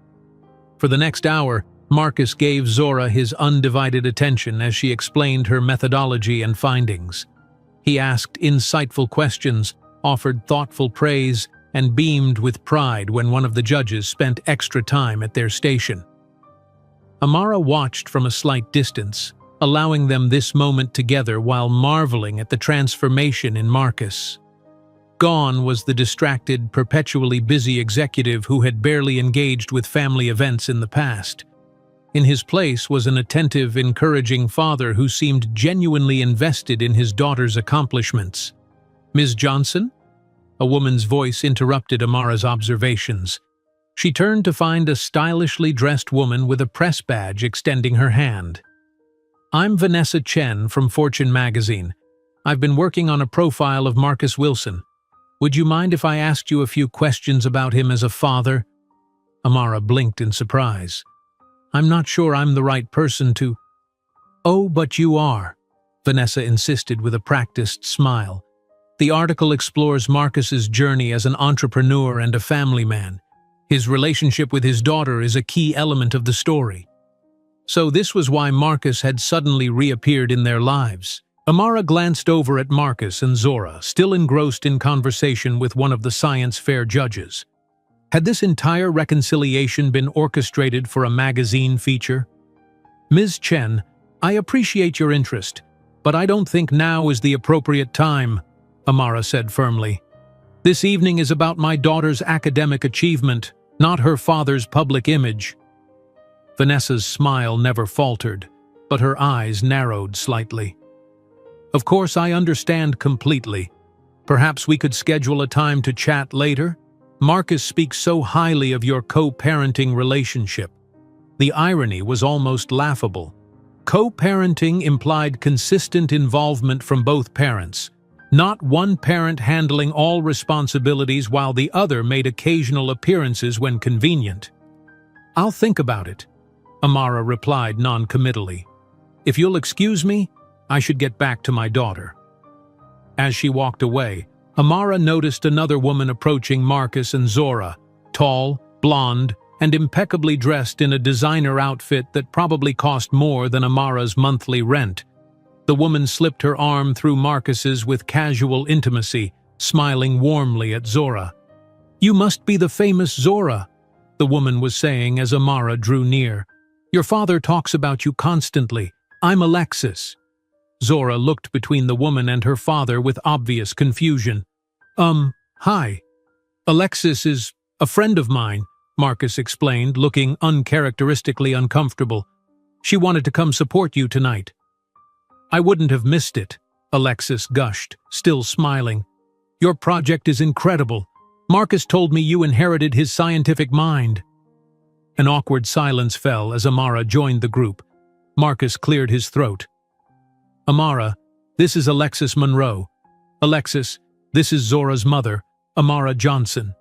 For the next hour, Marcus gave Zora his undivided attention as she explained her methodology and findings. He asked insightful questions, offered thoughtful praise, and beamed with pride when one of the judges spent extra time at their station. Amara watched from a slight distance, allowing them this moment together while marveling at the transformation in Marcus. Gone was the distracted, perpetually busy executive who had barely engaged with family events in the past. In his place was an attentive, encouraging father who seemed genuinely invested in his daughter's accomplishments. "Ms. Johnson?" A woman's voice interrupted Amara's observations. She turned to find a stylishly dressed woman with a press badge extending her hand. "I'm Vanessa Chen from Fortune magazine. I've been working on a profile of Marcus Wilson. Would you mind if I asked you a few questions about him as a father?" Amara blinked in surprise. "I'm not sure I'm the right person to—" "Oh, but you are," Vanessa insisted with a practiced smile. The article explores Marcus's journey as an entrepreneur and a family man. His relationship with his daughter is a key element of the story. So this was why Marcus had suddenly reappeared in their lives. Amara glanced over at Marcus and Zora, still engrossed in conversation with one of the science fair judges. Had this entire reconciliation been orchestrated for a magazine feature? "Ms. Chen, I appreciate your interest, but I don't think now is the appropriate time," Amara said firmly. "This evening is about my daughter's academic achievement, not her father's public image." Vanessa's smile never faltered, but her eyes narrowed slightly. "Of course, I understand completely. Perhaps we could schedule a time to chat later? Marcus speaks so highly of your co-parenting relationship." The irony was almost laughable. Co-parenting implied consistent involvement from both parents, not one parent handling all responsibilities while the other made occasional appearances when convenient. "I'll think about it," Amara replied non-committally. "If you'll excuse me, I should get back to my daughter." As she walked away, Amara noticed another woman approaching Marcus and Zora, tall, blonde, and impeccably dressed in a designer outfit that probably cost more than Amara's monthly rent. The woman slipped her arm through Marcus's with casual intimacy, smiling warmly at Zora. "You must be the famous Zora," the woman was saying as Amara drew near. "Your father talks about you constantly. I'm Alexis." Zora looked between the woman and her father with obvious confusion. Hi. Alexis is a friend of mine," Marcus explained, looking uncharacteristically uncomfortable. "She wanted to come support you tonight." "I wouldn't have missed it," Alexis gushed, still smiling. "Your project is incredible. Marcus told me you inherited his scientific mind." An awkward silence fell as Amara joined the group. Marcus cleared his throat. "Amara, this is Alexis Monroe. Alexis, this is Zora's mother, Amara Johnson."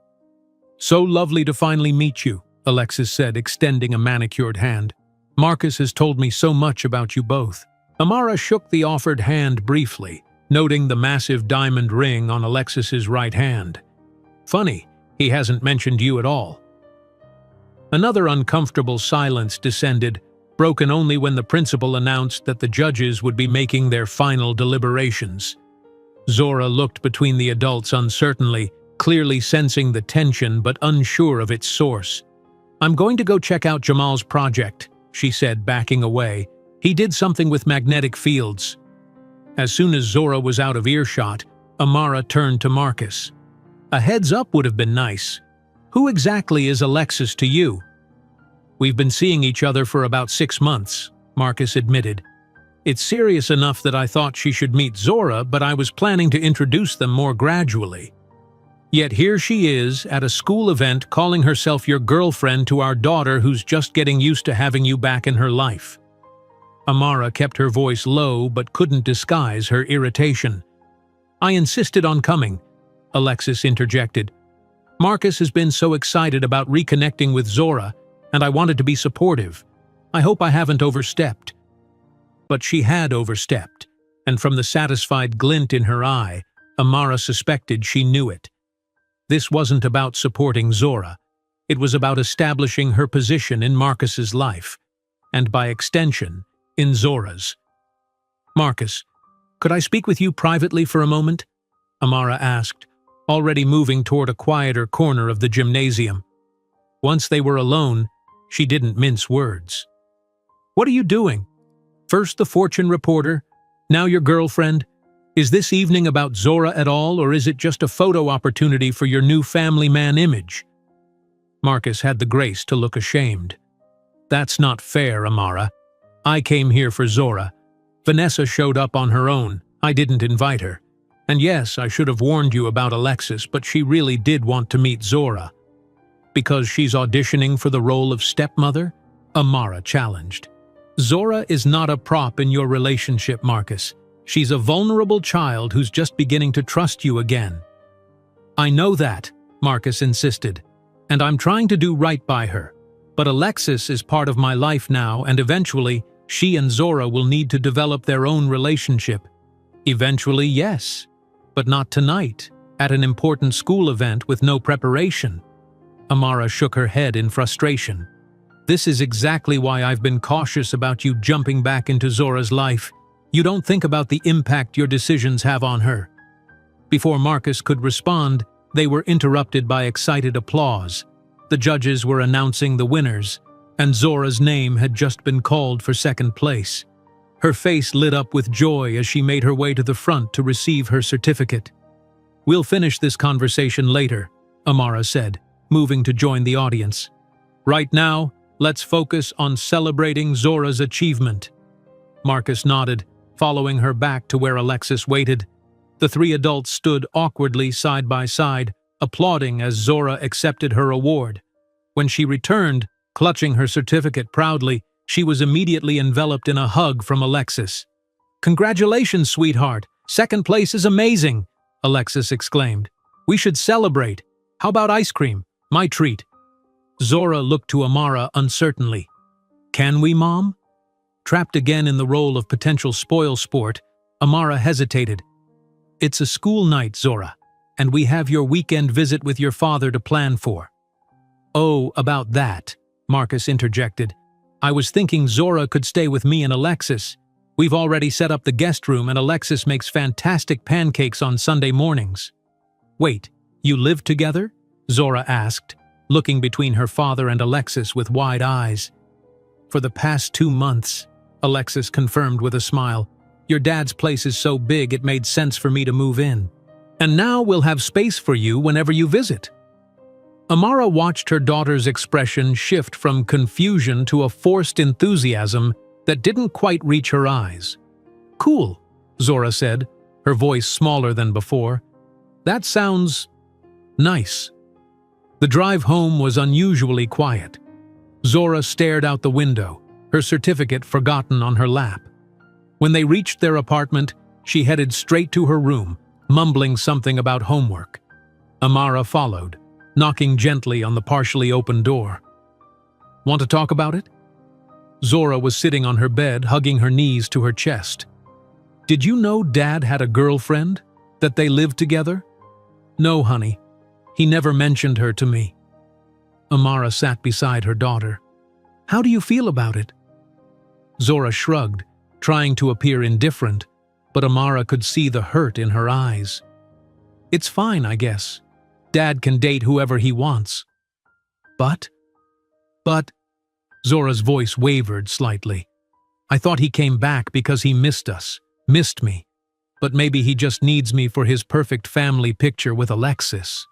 "So lovely to finally meet you," Alexis said, extending a manicured hand. "Marcus has told me so much about you both." Amara shook the offered hand briefly, noting the massive diamond ring on Alexis's right hand. "Funny, he hasn't mentioned you at all." Another uncomfortable silence descended, broken only when the principal announced that the judges would be making their final deliberations. Zora looked between the adults uncertainly, clearly sensing the tension but unsure of its source. "I'm going to go check out Jamal's project," she said, backing away. "He did something with magnetic fields." As soon as Zora was out of earshot, Amara turned to Marcus. "A heads up would have been nice. Who exactly is Alexis to you?" "We've been seeing each other for about 6 months," Marcus admitted. "It's serious enough that I thought she should meet Zora, but I was planning to introduce them more gradually. Yet here she is, at a school event, calling herself your girlfriend to our daughter who's just getting used to having you back in her life." Amara kept her voice low but couldn't disguise her irritation. "I insisted on coming," Alexis interjected. "Marcus has been so excited about reconnecting with Zora, and I wanted to be supportive. I hope I haven't overstepped." But she had overstepped, and from the satisfied glint in her eye, Amara suspected she knew it. This wasn't about supporting Zora. It was about establishing her position in Marcus's life, and by extension, in Zora's. "Marcus, could I speak with you privately for a moment?" Amara asked, already moving toward a quieter corner of the gymnasium. Once they were alone, she didn't mince words. "What are you doing? First the fortune reporter, now your girlfriend. Is this evening about Zora at all, or is it just a photo opportunity for your new family man image?" Marcus had the grace to look ashamed. "That's not fair, Amara. I came here for Zora. Vanessa showed up on her own. I didn't invite her. And yes, I should have warned you about Alexis, but she really did want to meet Zora." "Because she's auditioning for the role of stepmother?" Amara challenged. "Zora is not a prop in your relationship, Marcus. She's a vulnerable child who's just beginning to trust you again." "I know that," Marcus insisted, "and I'm trying to do right by her. But Alexis is part of my life now, and eventually, she and Zora will need to develop their own relationship. Eventually, yes, but not tonight, at an important school event with no preparation. Amara shook her head in frustration. This is exactly why I've been cautious about you jumping back into Zora's life. You don't think about the impact your decisions have on her. Before Marcus could respond, they were interrupted by excited applause. The judges were announcing the winners, and Zora's name had just been called for second place. Her face lit up with joy as she made her way to the front to receive her certificate. "We'll finish this conversation later," Amara said, moving to join the audience. "Right now, let's focus on celebrating Zora's achievement." Marcus nodded, following her back to where Alexis waited. The three adults stood awkwardly side by side, applauding as Zora accepted her award. When she returned, clutching her certificate proudly, she was immediately enveloped in a hug from Alexis. "Congratulations, sweetheart! Second place is amazing!" Alexis exclaimed. "We should celebrate. How about ice cream? My treat." Zora looked to Amara uncertainly. "Can we, Mom?" Trapped again in the role of potential spoilsport, Amara hesitated. "It's a school night, Zora, and we have your weekend visit with your father to plan for." "Oh, about that," Marcus interjected. "I was thinking Zora could stay with me and Alexis. We've already set up the guest room and Alexis makes fantastic pancakes on Sunday mornings." "Wait, you live together?" Zora asked, looking between her father and Alexis with wide eyes. "For the past 2 months," Alexis confirmed with a smile. "Your dad's place is so big it made sense for me to move in. And now we'll have space for you whenever you visit." Amara watched her daughter's expression shift from confusion to a forced enthusiasm that didn't quite reach her eyes. "Cool," Zora said, her voice smaller than before. "That sounds nice." The drive home was unusually quiet. Zora stared out the window, her certificate forgotten on her lap. When they reached their apartment, she headed straight to her room, mumbling something about homework. Amara followed, knocking gently on the partially open door. "Want to talk about it?" Zora was sitting on her bed, hugging her knees to her chest. "Did you know Dad had a girlfriend? That they lived together?" "No, honey. He never mentioned her to me." Amara sat beside her daughter. "How do you feel about it?" Zora shrugged, trying to appear indifferent, but Amara could see the hurt in her eyes. "It's fine, I guess. Dad can date whoever he wants." But, Zora's voice wavered slightly. "I thought he came back because he missed us, missed me. But maybe he just needs me for his perfect family picture with Alexis."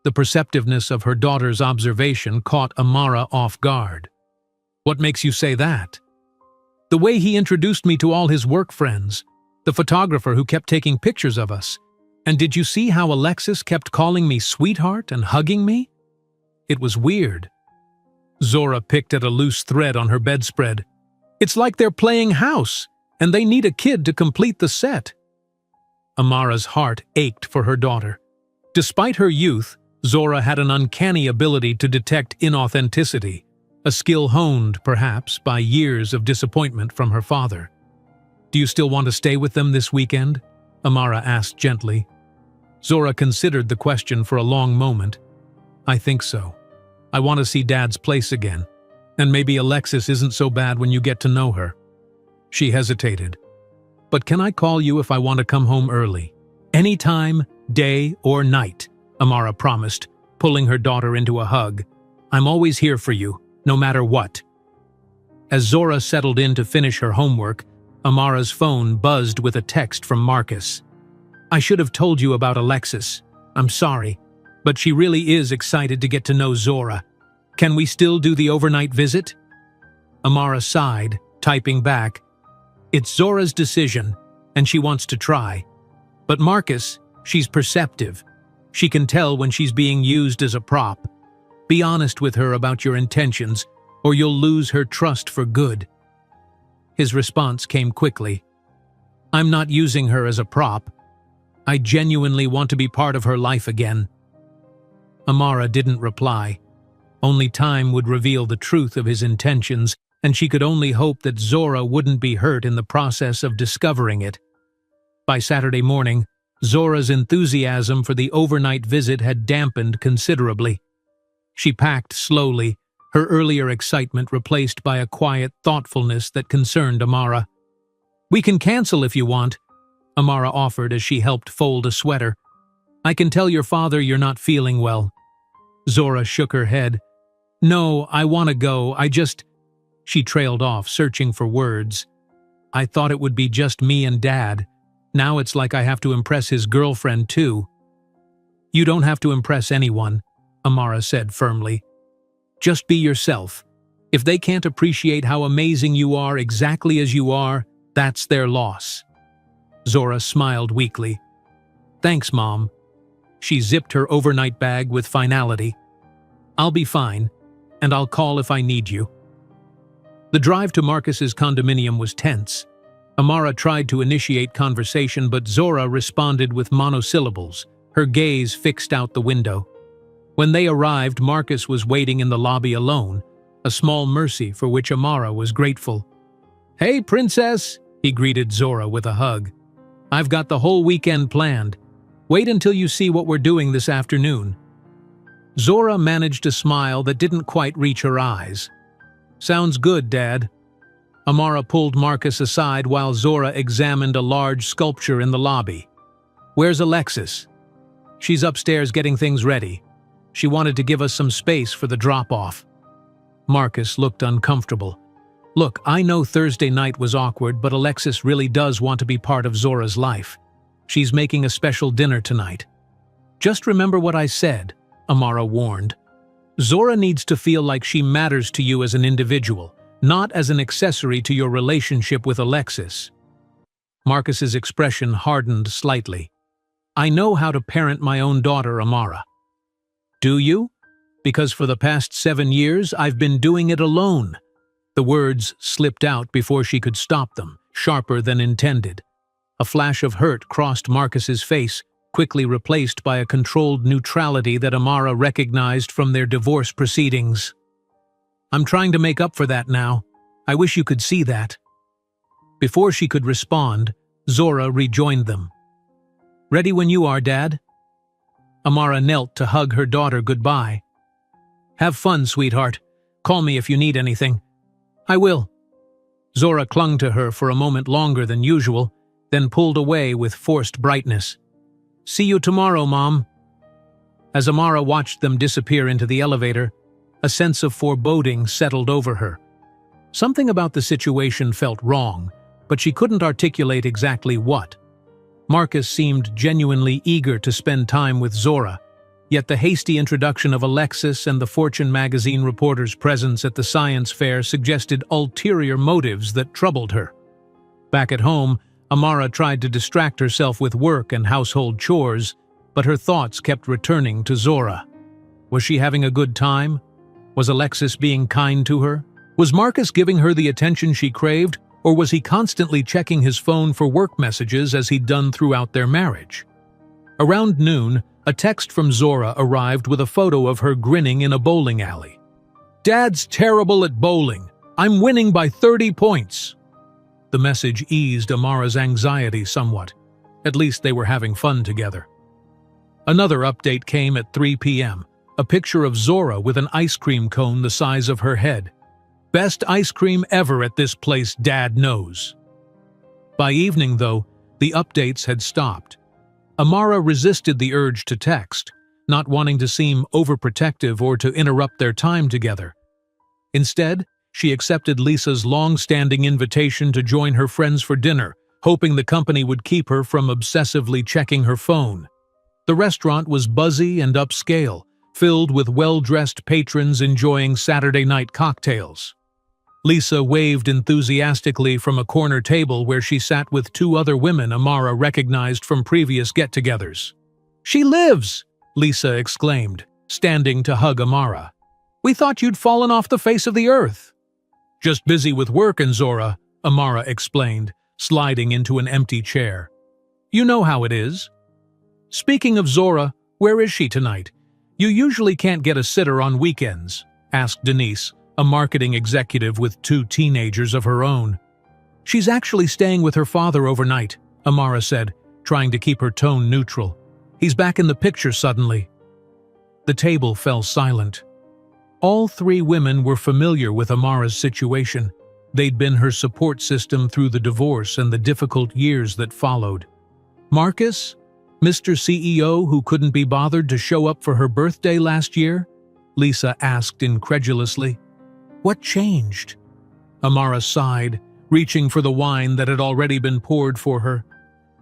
The perceptiveness of her daughter's observation caught Amara off guard. "What makes you say that?" "The way he introduced me to all his work friends, the photographer who kept taking pictures of us. And did you see how Alexis kept calling me sweetheart and hugging me? It was weird." Zora picked at a loose thread on her bedspread. "It's like they're playing house, and they need a kid to complete the set." Amara's heart ached for her daughter. Despite her youth, Zora had an uncanny ability to detect inauthenticity, a skill honed, perhaps, by years of disappointment from her father. "Do you still want to stay with them this weekend?" Amara asked gently. Zora considered the question for a long moment. "I think so. I want to see Dad's place again. And maybe Alexis isn't so bad when you get to know her." She hesitated. "But can I call you if I want to come home early?" "Anytime, day or night," Amara promised, pulling her daughter into a hug. "I'm always here for you, no matter what." As Zora settled in to finish her homework, Amara's phone buzzed with a text from Marcus. "I should have told you about Alexis. I'm sorry, but she really is excited to get to know Zora. Can we still do the overnight visit?" Amara sighed, typing back, "It's Zora's decision, and she wants to try. But Marcus, she's perceptive. She can tell when she's being used as a prop. Be honest with her about your intentions, or you'll lose her trust for good." His response came quickly. "I'm not using her as a prop. I genuinely want to be part of her life again." Amara didn't reply. Only time would reveal the truth of his intentions, and she could only hope that Zora wouldn't be hurt in the process of discovering it. By Saturday morning, Zora's enthusiasm for the overnight visit had dampened considerably. She packed slowly, her earlier excitement replaced by a quiet thoughtfulness that concerned Amara. "We can cancel if you want," Amara offered as she helped fold a sweater. "I can tell your father you're not feeling well." Zora shook her head. "No, I want to go, She trailed off, searching for words. "I thought it would be just me and Dad. Now it's like I have to impress his girlfriend too." "You don't have to impress anyone," Amara said firmly. "Just be yourself. If they can't appreciate how amazing you are exactly as you are, that's their loss." Zora smiled weakly. "Thanks, Mom." She zipped her overnight bag with finality. "I'll be fine, and I'll call if I need you." The drive to Marcus's condominium was tense. Amara tried to initiate conversation, but Zora responded with monosyllables, her gaze fixed out the window. When they arrived, Marcus was waiting in the lobby alone, a small mercy for which Amara was grateful. "Hey, princess," he greeted Zora with a hug. "I've got the whole weekend planned. Wait until you see what we're doing this afternoon." Zora managed a smile that didn't quite reach her eyes. "Sounds good, Dad." Amara pulled Marcus aside while Zora examined a large sculpture in the lobby. "Where's Alexis?" "She's upstairs getting things ready. She wanted to give us some space for the drop-off." Marcus looked uncomfortable. "Look, I know Thursday night was awkward, but Alexis really does want to be part of Zora's life. She's making a special dinner tonight." "Just remember what I said," Amara warned. "Zora needs to feel like she matters to you as an individual, not as an accessory to your relationship with Alexis." Marcus's expression hardened slightly. "I know how to parent my own daughter, Amara." "Do you? Because for the past 7 years, I've been doing it alone." The words slipped out before she could stop them, sharper than intended. A flash of hurt crossed Marcus's face, quickly replaced by a controlled neutrality that Amara recognized from their divorce proceedings. "I'm trying to make up for that now. I wish you could see that." Before she could respond, Zora rejoined them. "Ready when you are, Dad." Amara knelt to hug her daughter goodbye. "Have fun, sweetheart. Call me if you need anything." "I will." Zora clung to her for a moment longer than usual, then pulled away with forced brightness. "See you tomorrow, Mom." As Amara watched them disappear into the elevator, a sense of foreboding settled over her. Something about the situation felt wrong, but she couldn't articulate exactly what. Marcus seemed genuinely eager to spend time with Zora, yet the hasty introduction of Alexis and the Fortune magazine reporter's presence at the science fair suggested ulterior motives that troubled her. Back at home, Amara tried to distract herself with work and household chores, but her thoughts kept returning to Zora. Was she having a good time? Was Alexis being kind to her? Was Marcus giving her the attention she craved, or was he constantly checking his phone for work messages as he'd done throughout their marriage? Around noon, a text from Zora arrived with a photo of her grinning in a bowling alley. "Dad's terrible at bowling. I'm winning by 30 points." The message eased Amara's anxiety somewhat. At least they were having fun together. Another update came at 3 p.m., a picture of Zora with an ice cream cone the size of her head. "Best ice cream ever at this place, Dad knows." By evening, though, the updates had stopped. Amara resisted the urge to text, not wanting to seem overprotective or to interrupt their time together. Instead, she accepted Lisa's long-standing invitation to join her friends for dinner, hoping the company would keep her from obsessively checking her phone. The restaurant was buzzy and upscale, filled with well-dressed patrons enjoying Saturday night cocktails. Lisa waved enthusiastically from a corner table where she sat with 2 other women Amara recognized from previous get-togethers. "She lives!" Lisa exclaimed, standing to hug Amara. "We thought you'd fallen off the face of the earth." "Just busy with work and Zora," Amara explained, sliding into an empty chair. "You know how it is." "Speaking of Zora, where is she tonight? You usually can't get a sitter on weekends," asked Denise, a marketing executive with 2 teenagers of her own. "She's actually staying with her father overnight," Amara said, trying to keep her tone neutral. "He's back in the picture suddenly." The table fell silent. All 3 women were familiar with Amara's situation. They'd been her support system through the divorce and the difficult years that followed. "Marcus? Mr. CEO who couldn't be bothered to show up for her birthday last year?" Lisa asked incredulously. "What changed?" Amara sighed, reaching for the wine that had already been poured for her.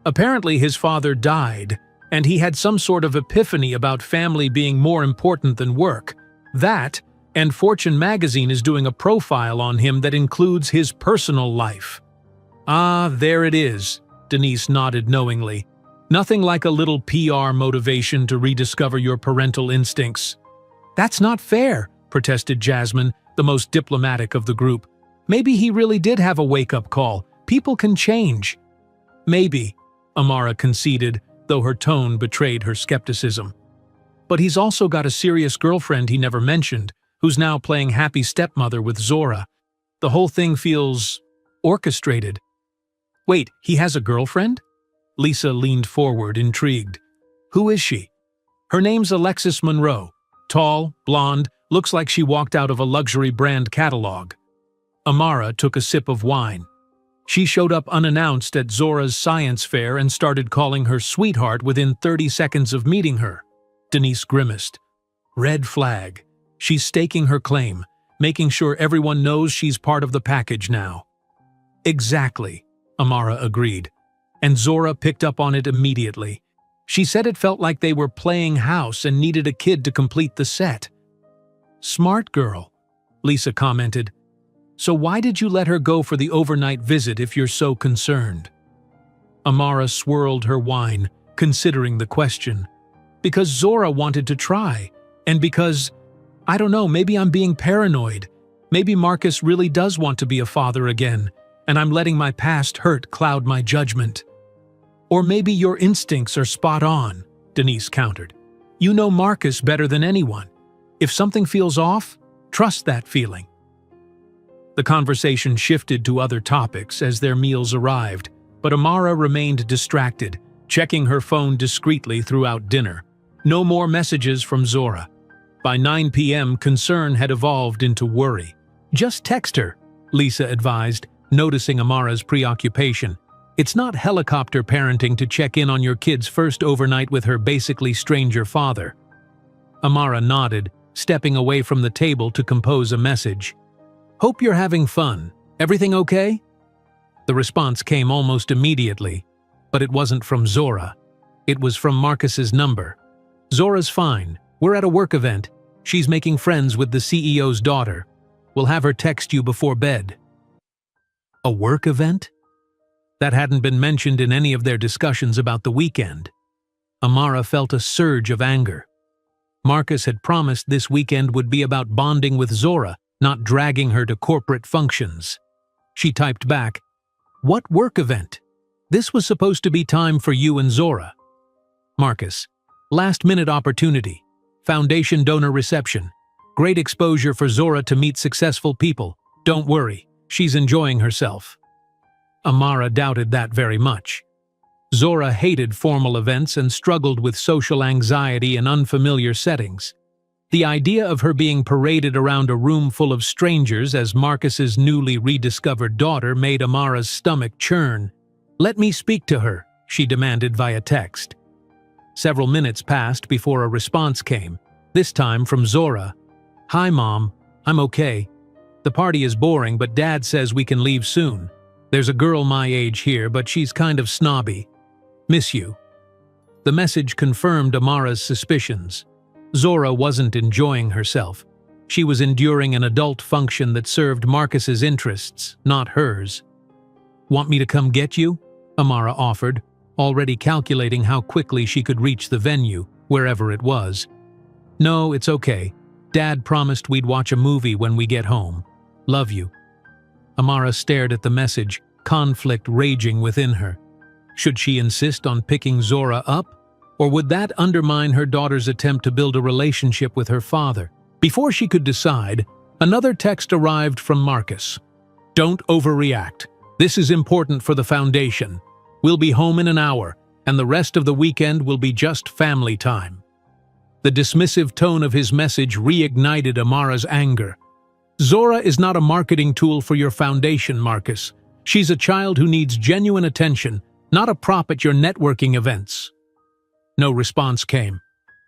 "Apparently his father died, and he had some sort of epiphany about family being more important than work. That, and Fortune magazine is doing a profile on him that includes his personal life." "Ah, there it is," Denise nodded knowingly. "Nothing like a little PR motivation to rediscover your parental instincts." "That's not fair," protested Jasmine, the most diplomatic of the group. "Maybe he really did have a wake-up call. People can change." "Maybe," Amara conceded, though her tone betrayed her skepticism. "But he's also got a serious girlfriend he never mentioned, who's now playing happy stepmother with Zora. The whole thing feels orchestrated." "Wait, he has a girlfriend?" Lisa leaned forward, intrigued. "Who is she?" "Her name's Alexis Monroe. Tall, blonde, looks like she walked out of a luxury brand catalog." Amara took a sip of wine. "She showed up unannounced at Zora's science fair and started calling her sweetheart within 30 seconds of meeting her." Denise grimaced. "Red flag. She's staking her claim, making sure everyone knows she's part of the package now." "Exactly," Amara agreed. And Zora picked up on it immediately. She said it felt like they were playing house and needed a kid to complete the set. "Smart girl," Lisa commented. "So why did you let her go for the overnight visit if you're so concerned?" Amara swirled her wine, considering the question. "Because Zora wanted to try, and because, I don't know, maybe I'm being paranoid. Maybe Marcus really does want to be a father again, and I'm letting my past hurt cloud my judgment." "Or maybe your instincts are spot on," Denise countered. "You know Marcus better than anyone. If something feels off, trust that feeling." The conversation shifted to other topics as their meals arrived, but Amara remained distracted, checking her phone discreetly throughout dinner. No more messages from Zora. By 9 p.m., concern had evolved into worry. "Just text her," Lisa advised, noticing Amara's preoccupation. "It's not helicopter parenting to check in on your kid's first overnight with her basically stranger father." Amara nodded, stepping away from the table to compose a message. "Hope you're having fun. Everything okay?" The response came almost immediately, but it wasn't from Zora. It was from Marcus's number. "Zora's fine. We're at a work event. She's making friends with the CEO's daughter. We'll have her text you before bed." A work event? That hadn't been mentioned in any of their discussions about the weekend. Amara felt a surge of anger. Marcus had promised this weekend would be about bonding with Zora, not dragging her to corporate functions. She typed back, "What work event? This was supposed to be time for you and Zora." Marcus, "Last-minute opportunity. Foundation donor reception. Great exposure for Zora to meet successful people. Don't worry, she's enjoying herself." Amara doubted that very much. Zora hated formal events and struggled with social anxiety in unfamiliar settings. The idea of her being paraded around a room full of strangers as Marcus's newly rediscovered daughter made Amara's stomach churn. "Let me speak to her," she demanded via text. Several minutes passed before a response came, this time from Zora. "Hi, Mom. I'm okay. The party is boring, but Dad says we can leave soon. There's a girl my age here, but she's kind of snobby. Miss you." The message confirmed Amara's suspicions. Zora wasn't enjoying herself. She was enduring an adult function that served Marcus's interests, not hers. "Want me to come get you?" Amara offered, already calculating how quickly she could reach the venue, wherever it was. "No, it's okay. Dad promised we'd watch a movie when we get home. Love you." Amara stared at the message, conflict raging within her. Should she insist on picking Zora up? Or would that undermine her daughter's attempt to build a relationship with her father? Before she could decide, Another text arrived from Marcus. "Don't overreact. This is important for the Foundation. We'll be home in an hour, and the rest of the weekend will be just family time." The dismissive tone of his message reignited Amara's anger. "Zora is not a marketing tool for your Foundation, Marcus. She's a child who needs genuine attention, not a prop at your networking events." No response came.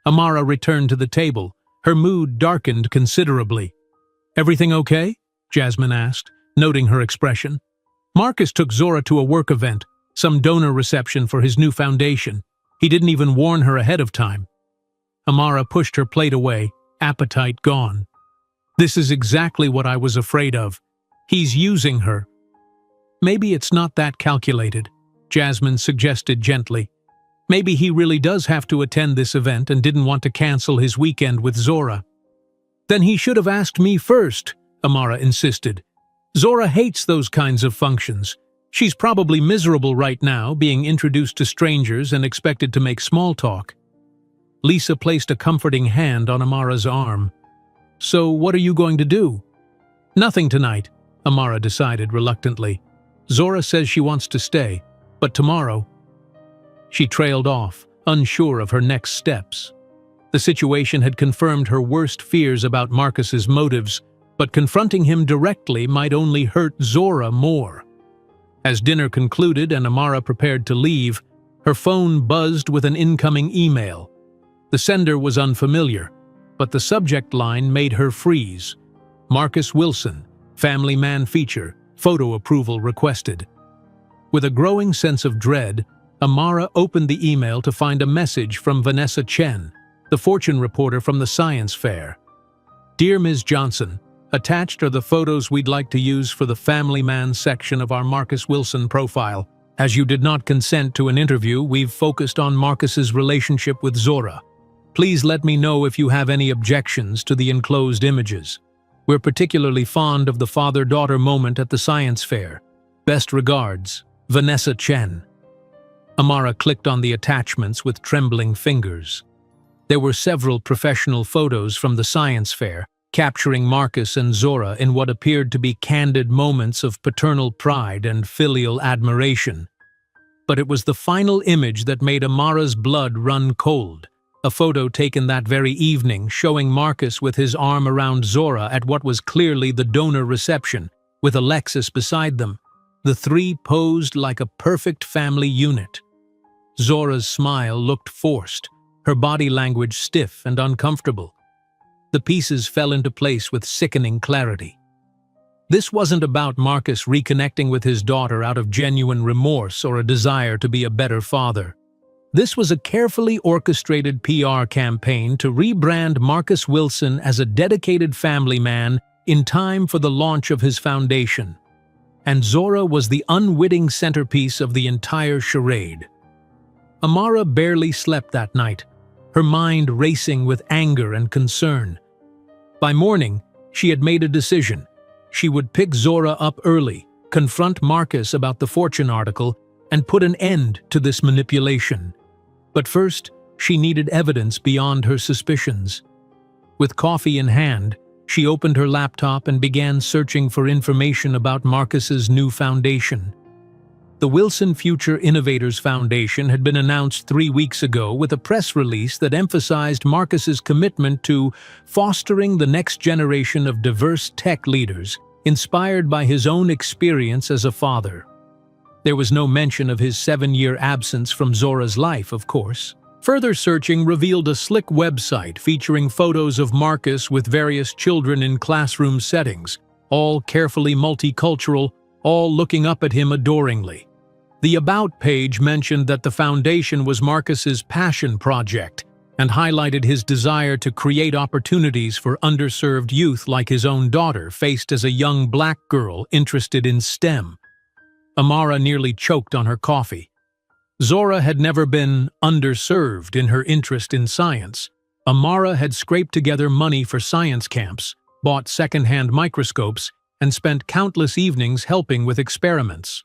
Amara returned to the table. Her mood darkened considerably. "Everything okay?" Jasmine asked, noting her expression. "Marcus took Zora to a work event, some donor reception for his new foundation. He didn't even warn her ahead of time." Amara pushed her plate away, appetite gone. "This is exactly what I was afraid of. He's using her." "Maybe it's not that calculated," Jasmine suggested gently. "Maybe he really does have to attend this event and didn't want to cancel his weekend with Zora." "Then he should have asked me first," Amara insisted. "Zora hates those kinds of functions. She's probably miserable right now, being introduced to strangers and expected to make small talk." Lisa placed a comforting hand on Amara's arm. "So what are you going to do?" "Nothing tonight," Amara decided reluctantly. "Zora says she wants to stay, but tomorrow—" She trailed off, unsure of her next steps. The situation had confirmed her worst fears about Marcus's motives, but confronting him directly might only hurt Zora more. As dinner concluded and Amara prepared to leave, her phone buzzed with an incoming email. The sender was unfamiliar, but the subject line made her freeze. "Marcus Wilson, Family Man feature, photo approval requested." With a growing sense of dread, Amara opened the email to find a message from Vanessa Chen, the fortune reporter from the science fair. "Dear Ms. Johnson, attached are the photos we'd like to use for the Family Man section of our Marcus Wilson profile. As you did not consent to an interview, we've focused on Marcus's relationship with Zora. Please let me know if you have any objections to the enclosed images. We're particularly fond of the father-daughter moment at the science fair. Best regards, Vanessa Chen." Amara clicked on the attachments with trembling fingers. There were several professional photos from the science fair, capturing Marcus and Zora in what appeared to be candid moments of paternal pride and filial admiration. But it was the final image that made Amara's blood run cold. A photo taken that very evening showing Marcus with his arm around Zora at what was clearly the donor reception, with Alexis beside them. The three posed like a perfect family unit. Zora's smile looked forced, her body language stiff and uncomfortable. The pieces fell into place with sickening clarity. This wasn't about Marcus reconnecting with his daughter out of genuine remorse or a desire to be a better father. This was a carefully orchestrated PR campaign to rebrand Marcus Wilson as a dedicated family man in time for the launch of his foundation. And Zora was the unwitting centerpiece of the entire charade. Amara barely slept that night, her mind racing with anger and concern. By morning, she had made a decision. She would pick Zora up early, confront Marcus about the Fortune article, and put an end to this manipulation. But first, she needed evidence beyond her suspicions. With coffee in hand, she opened her laptop and began searching for information about Marcus's new foundation. The Wilson Future Innovators Foundation had been announced 3 weeks ago with a press release that emphasized Marcus's commitment to fostering the next generation of diverse tech leaders, inspired by his own experience as a father. There was no mention of his 7-year absence from Zora's life, of course. Further searching revealed a slick website featuring photos of Marcus with various children in classroom settings, all carefully multicultural, all looking up at him adoringly. The About page mentioned that the foundation was Marcus's passion project and highlighted his desire to create opportunities for underserved youth like his own daughter faced as a young black girl interested in STEM. Amara nearly choked on her coffee. Zora had never been underserved in her interest in science. Amara had scraped together money for science camps, bought second-hand microscopes, and spent countless evenings helping with experiments.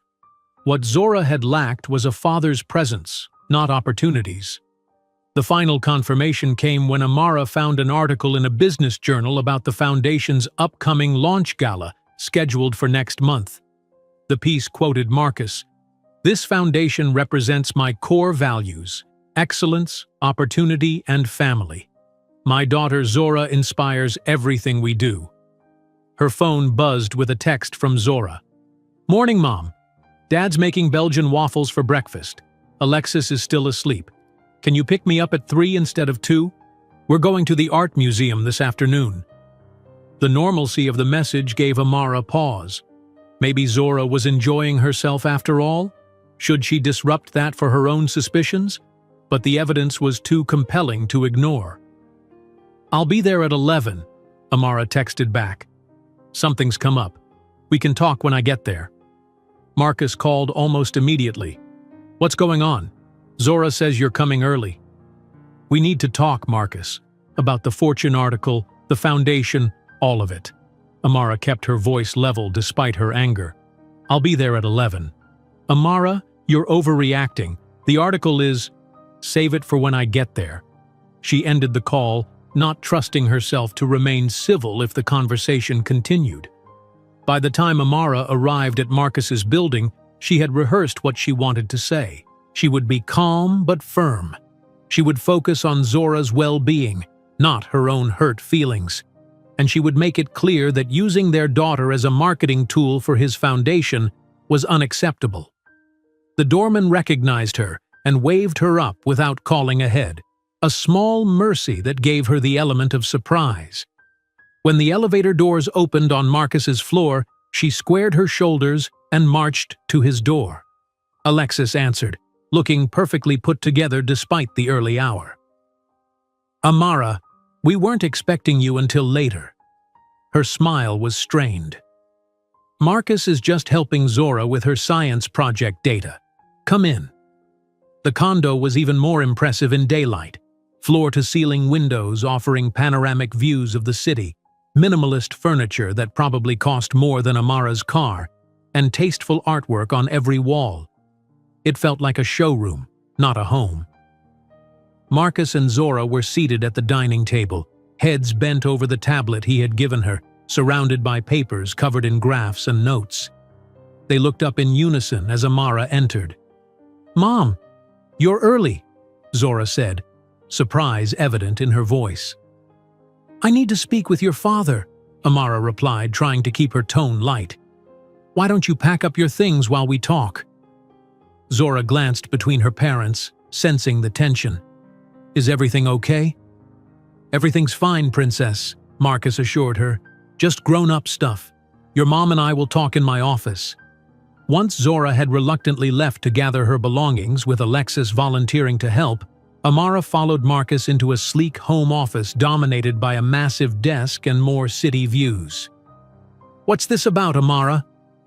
What Zora had lacked was a father's presence, not opportunities. The final confirmation came when Amara found an article in a business journal about the foundation's upcoming launch gala, scheduled for next month. The piece quoted Marcus, "This foundation represents my core values: excellence, opportunity, and family. My daughter Zora inspires everything we do." Her phone buzzed with a text from Zora. "Morning, Mom. Dad's making Belgian waffles for breakfast. Alexis is still asleep. Can you pick me up at 3 instead of 2? We're going to the art museum this afternoon." The normalcy of the message gave Amara pause. Maybe Zora was enjoying herself after all? Should she disrupt that for her own suspicions? But the evidence was too compelling to ignore. "I'll be there at 11, Amara texted back. "Something's come up. We can talk when I get there." Marcus called almost immediately. "What's going on? Zora says you're coming early." "We need to talk, Marcus. About the Fortune article, the foundation, all of it." Amara kept her voice level despite her anger. "I'll be there at 11. "Amara, you're overreacting. The article is—" "Save it for when I get there." She ended the call, not trusting herself to remain civil if the conversation continued. By the time Amara arrived at Marcus's building, she had rehearsed what she wanted to say. She would be calm but firm. She would focus on Zora's well-being, not her own hurt feelings. And she would make it clear that using their daughter as a marketing tool for his foundation was unacceptable. The doorman recognized her and waved her up without calling ahead, a small mercy that gave her the element of surprise. When the elevator doors opened on Marcus's floor, she squared her shoulders and marched to his door. Alexis answered, looking perfectly put together despite the early hour. "Amara, we weren't expecting you until later." Her smile was strained. "Marcus is just helping Zora with her science project data. Come in." The condo was even more impressive in daylight. Floor-to-ceiling windows offering panoramic views of the city, minimalist furniture that probably cost more than Amara's car, and tasteful artwork on every wall. It felt like a showroom, not a home. Marcus and Zora were seated at the dining table, heads bent over the tablet he had given her, surrounded by papers covered in graphs and notes. They looked up in unison as Amara entered. "Mom, you're early," Zora said, surprise evident in her voice. "I need to speak with your father," Amara replied, trying to keep her tone light. "Why don't you pack up your things while we talk?" Zora glanced between her parents, sensing the tension. "Is everything okay?" "Everything's fine, Princess," Marcus assured her. "Just grown-up stuff. Your mom and I will talk in my office." Once Zora had reluctantly left to gather her belongings, with Alexis volunteering to help, Amara followed Marcus into a sleek home office dominated by a massive desk and more city views. "What's this about, Amara?"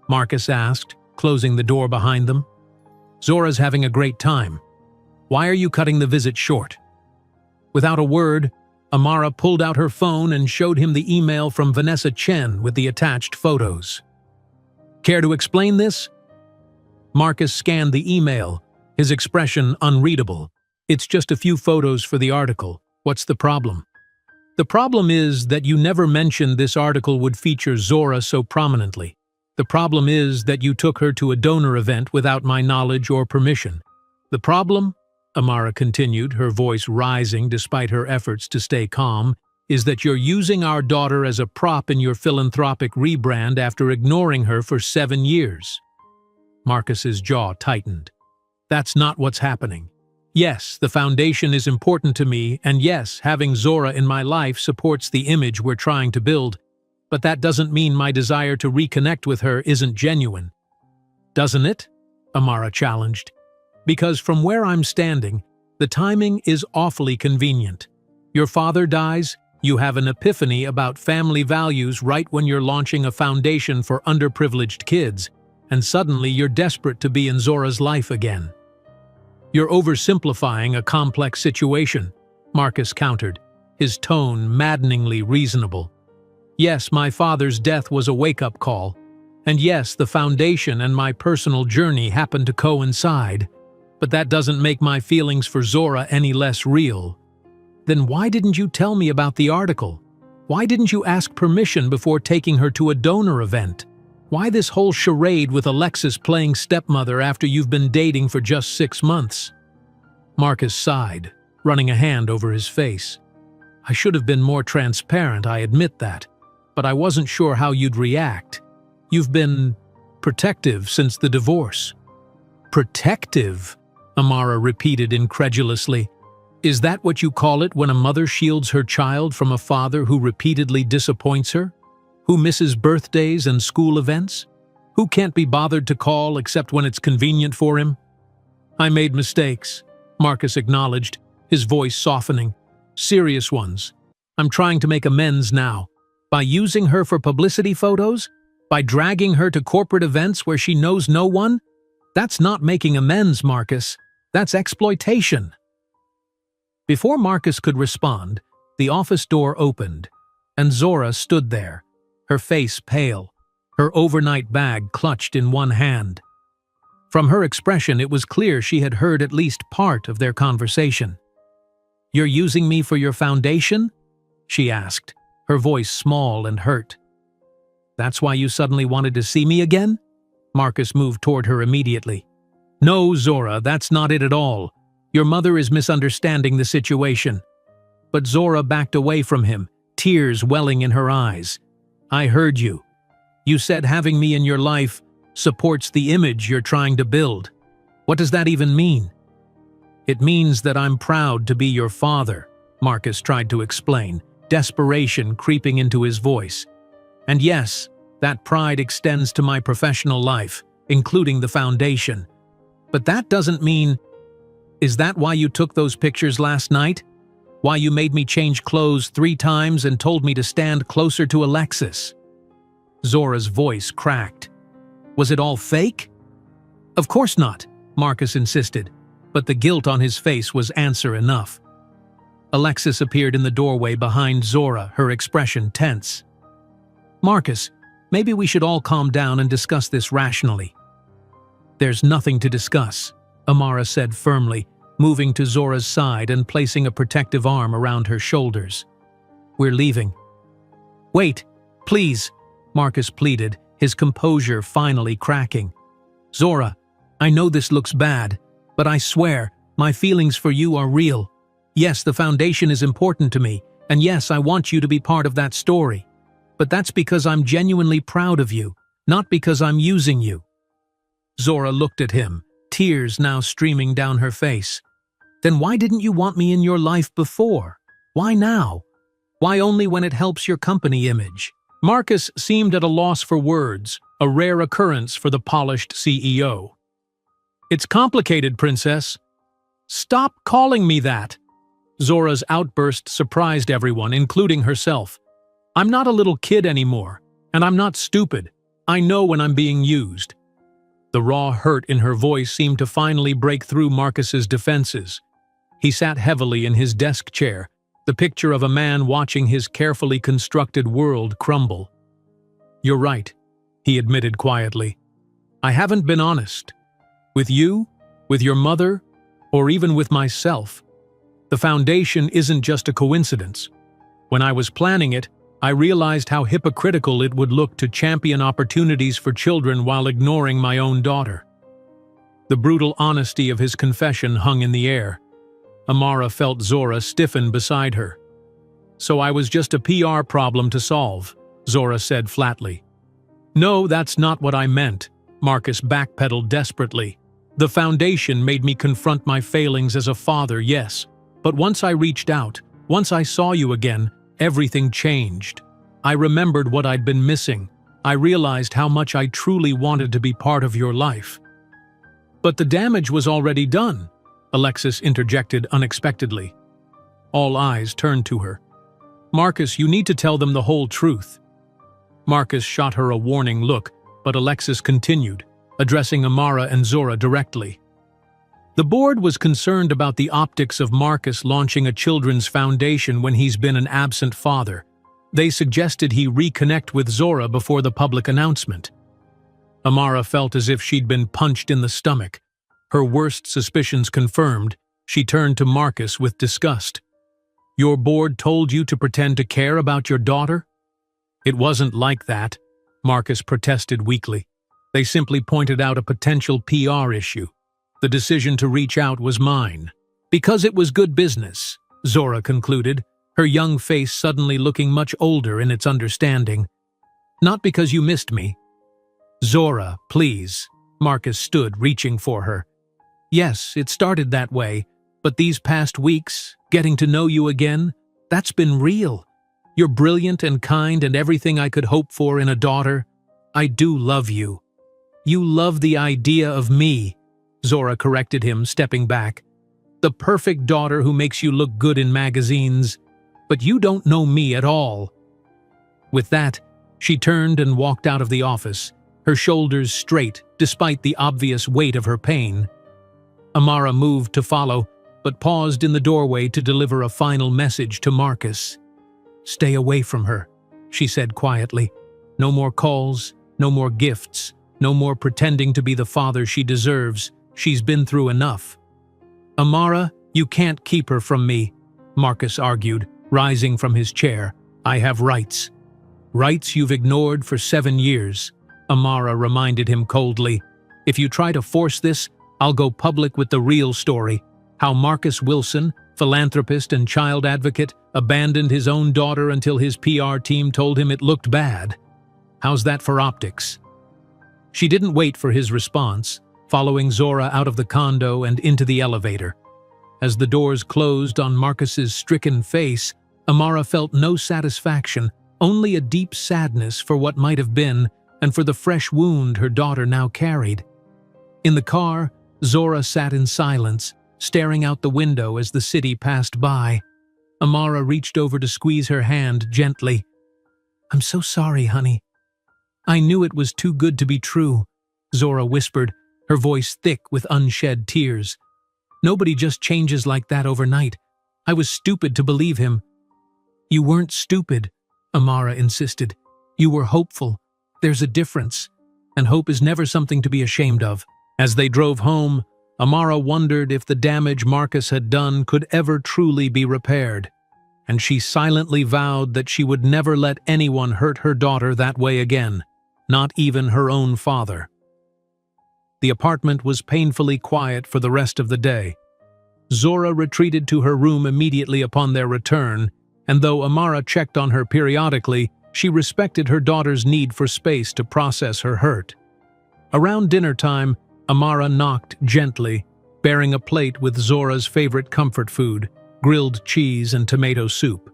Marcus asked, closing the door behind them. "Zora's having a great time. Why are you cutting the visit short?" Without a word, Amara pulled out her phone and showed him the email from Vanessa Chen with the attached photos. "Care to explain this?" Marcus scanned the email, his expression unreadable. "It's just a few photos for the article. What's the problem?" "The problem is that you never mentioned this article would feature Zora so prominently. The problem is that you took her to a donor event without my knowledge or permission. The problem," Amara continued, her voice rising despite her efforts to stay calm, "is that you're using our daughter as a prop in your philanthropic rebrand after ignoring her for 7 years." Marcus's jaw tightened. "That's not what's happening. Yes, the foundation is important to me, and yes, having Zora in my life supports the image we're trying to build, but that doesn't mean my desire to reconnect with her isn't genuine." "Doesn't it?" Amara challenged. "Because from where I'm standing, the timing is awfully convenient. Your father dies, you have an epiphany about family values right when you're launching a foundation for underprivileged kids, and suddenly you're desperate to be in Zora's life again." "You're oversimplifying a complex situation," Marcus countered, his tone maddeningly reasonable. "Yes, my father's death was a wake-up call, and yes, the foundation and my personal journey happened to coincide. but that doesn't make my feelings for Zora any less real. Then why didn't you tell me about the article? Why didn't you ask permission before taking her to a donor event? Why this whole charade with Alexis playing stepmother after you've been dating for just 6 months? Marcus sighed, running a hand over his face. I should have been more transparent, I admit that, but I wasn't sure how you'd react. You've been protective since the divorce. Protective? Amara repeated incredulously. Is that what you call it when a mother shields her child from a father who repeatedly disappoints her? Who misses birthdays and school events? Who can't be bothered to call except when it's convenient for him? I made mistakes, Marcus acknowledged, his voice softening. Serious ones. I'm trying to make amends now. By using her for publicity photos? By dragging her to corporate events where she knows no one? That's not making amends, Marcus. That's exploitation. Before Marcus could respond, the office door opened, and Zora stood there, her face pale, her overnight bag clutched in one hand. From her expression, it was clear she had heard at least part of their conversation. You're using me for your foundation? She asked, her voice small and hurt. That's why you suddenly wanted to see me again? Marcus moved toward her immediately. No, Zora, that's not it at all. Your mother is misunderstanding the situation. But Zora backed away from him, tears welling in her eyes. I heard you. You said having me in your life supports the image you're trying to build. What does that even mean? It means that I'm proud to be your father, Marcus tried to explain, desperation creeping into his voice. And yes, that pride extends to my professional life, including the foundation. But that doesn't mean… Is that why you took those pictures last night? Why you made me change clothes 3 times and told me to stand closer to Alexis? Zora's voice cracked. Was it all fake? Of course not, Marcus insisted, but the guilt on his face was answer enough. Alexis appeared in the doorway behind Zora, her expression tense. Marcus, maybe we should all calm down and discuss this rationally. There's nothing to discuss, Amara said firmly, moving to Zora's side and placing a protective arm around her shoulders. We're leaving. Wait, please, Marcus pleaded, his composure finally cracking. Zora, I know this looks bad, but I swear, my feelings for you are real. Yes, the foundation is important to me, and yes, I want you to be part of that story. But that's because I'm genuinely proud of you, not because I'm using you. Zora looked at him, tears now streaming down her face. Then why didn't you want me in your life before? Why now? Why only when it helps your company image? Marcus seemed at a loss for words, a rare occurrence for the polished CEO. It's complicated, Princess. Stop calling me that. Zora's outburst surprised everyone, including herself. I'm not a little kid anymore, and I'm not stupid. I know when I'm being used. The raw hurt in her voice seemed to finally break through Marcus's defenses. He sat heavily in his desk chair, the picture of a man watching his carefully constructed world crumble. You're right, he admitted quietly. I haven't been honest. With you, with your mother, or even with myself. The foundation isn't just a coincidence. When I was planning it, I realized how hypocritical it would look to champion opportunities for children while ignoring my own daughter. The brutal honesty of his confession hung in the air. Amara felt Zora stiffen beside her. So I was just a PR problem to solve, Zora said flatly. No, that's not what I meant, Marcus backpedaled desperately. The foundation made me confront my failings as a father, yes. But once I reached out, once I saw you again, everything changed. I remembered what I'd been missing. I realized how much I truly wanted to be part of your life. But the damage was already done, Alexis interjected unexpectedly. All eyes turned to her. Marcus, you need to tell them the whole truth. Marcus shot her a warning look, but Alexis continued, addressing Amara and Zora directly. The board was concerned about the optics of Marcus launching a children's foundation when he's been an absent father. They suggested he reconnect with Zora before the public announcement. Amara felt as if she'd been punched in the stomach. Her worst suspicions confirmed, she turned to Marcus with disgust. "Your board told you to pretend to care about your daughter?" "It wasn't like that," Marcus protested weakly. "They simply pointed out a potential PR issue. The decision to reach out was mine." "Because it was good business," Zora concluded, her young face suddenly looking much older in its understanding. "Not because you missed me." "Zora, please." Marcus stood, reaching for her. "Yes, it started that way, but these past weeks, getting to know you again, that's been real. You're brilliant and kind and everything I could hope for in a daughter. I do love you." "You love the idea of me," Zora corrected him, stepping back. "The perfect daughter who makes you look good in magazines. But you don't know me at all." With that, she turned and walked out of the office, her shoulders straight despite the obvious weight of her pain. Amara moved to follow, but paused in the doorway to deliver a final message to Marcus. "Stay away from her," she said quietly. "No more calls, no more gifts, no more pretending to be the father she deserves. She's been through enough." "Amara, you can't keep her from me," Marcus argued, rising from his chair. "I have rights." "Rights you've ignored for 7 years," Amara reminded him coldly. "If you try to force this, I'll go public with the real story. How Marcus Wilson, philanthropist and child advocate, abandoned his own daughter until his PR team told him it looked bad. How's that for optics?" She didn't wait for his response, following Zora out of the condo and into the elevator. As the doors closed on Marcus's stricken face, Amara felt no satisfaction, only a deep sadness for what might have been and for the fresh wound her daughter now carried. In the car, Zora sat in silence, staring out the window as the city passed by. Amara reached over to squeeze her hand gently. "I'm so sorry, honey." "I knew it was too good to be true," Zora whispered, her voice thick with unshed tears. "Nobody just changes like that overnight. I was stupid to believe him." "You weren't stupid," Amara insisted. "You were hopeful. There's a difference, and hope is never something to be ashamed of." As they drove home, Amara wondered if the damage Marcus had done could ever truly be repaired, and she silently vowed that she would never let anyone hurt her daughter that way again, not even her own father. The apartment was painfully quiet for the rest of the day. Zora retreated to her room immediately upon their return, and though Amara checked on her periodically, she respected her daughter's need for space to process her hurt. Around dinner time, Amara knocked gently, bearing a plate with Zora's favorite comfort food, grilled cheese and tomato soup.